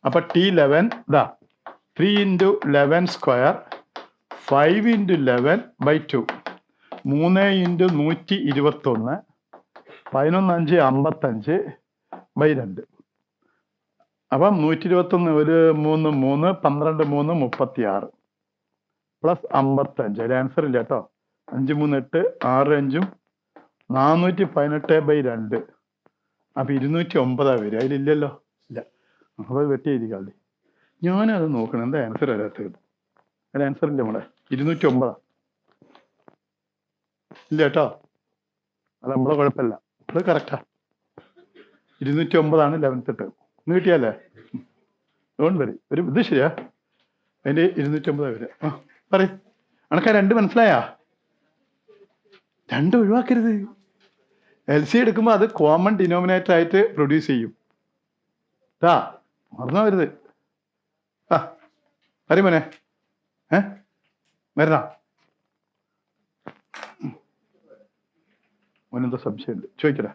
അപ്പൊ T11 ഇതാ 3 into 11 square 5 into 11 by 2. 3 into 121 11 5 55 by 2. അപ്പം 121 1 3 3 12 3 36 പ്ലസ് 55. ഒരു ആൻസർ ഇല്ല കേട്ടോ. 5 3 8 6 5 418 by 2. അപ്പൊ 209 വരും. അതിലില്ലല്ലോ. ഇല്ല. അപ്പൊ വെട്ടി എഴുതിക്കാളി. ഞാനത് നോക്കണം. എന്താ ആൻസർ വരാത്തത്? അതിന് ആൻസർ ഇല്ല നമ്മളെ. 209 ഇല്ല കേട്ടോ. അത് നമ്മളെ കുഴപ്പമില്ല. അത് കറക്റ്റാ. 209 ആണ് 11th ടേം. ഇന്ന് കിട്ടിയല്ലേ? ഡോണ്ട് വരി. ഒരു ഇത് ശരിയാ. അതിന്റെ 209 വരിക. പറയും. അണക്കാ 2 മനസ്സിലായാ? 2 ഒഴിവാക്കരുത്. LC എടുക്കുമ്പോൾ അത് കോമൺ ഡിനോമിനേറ്റർ ആയിട്ട് പ്രൊഡ്യൂസ് ചെയ്യും. മറന്നാ വരുത്. പറയും മോനെ. വരണ മോനെന്താ സംശയമുണ്ട്? ചോദിക്കടാ.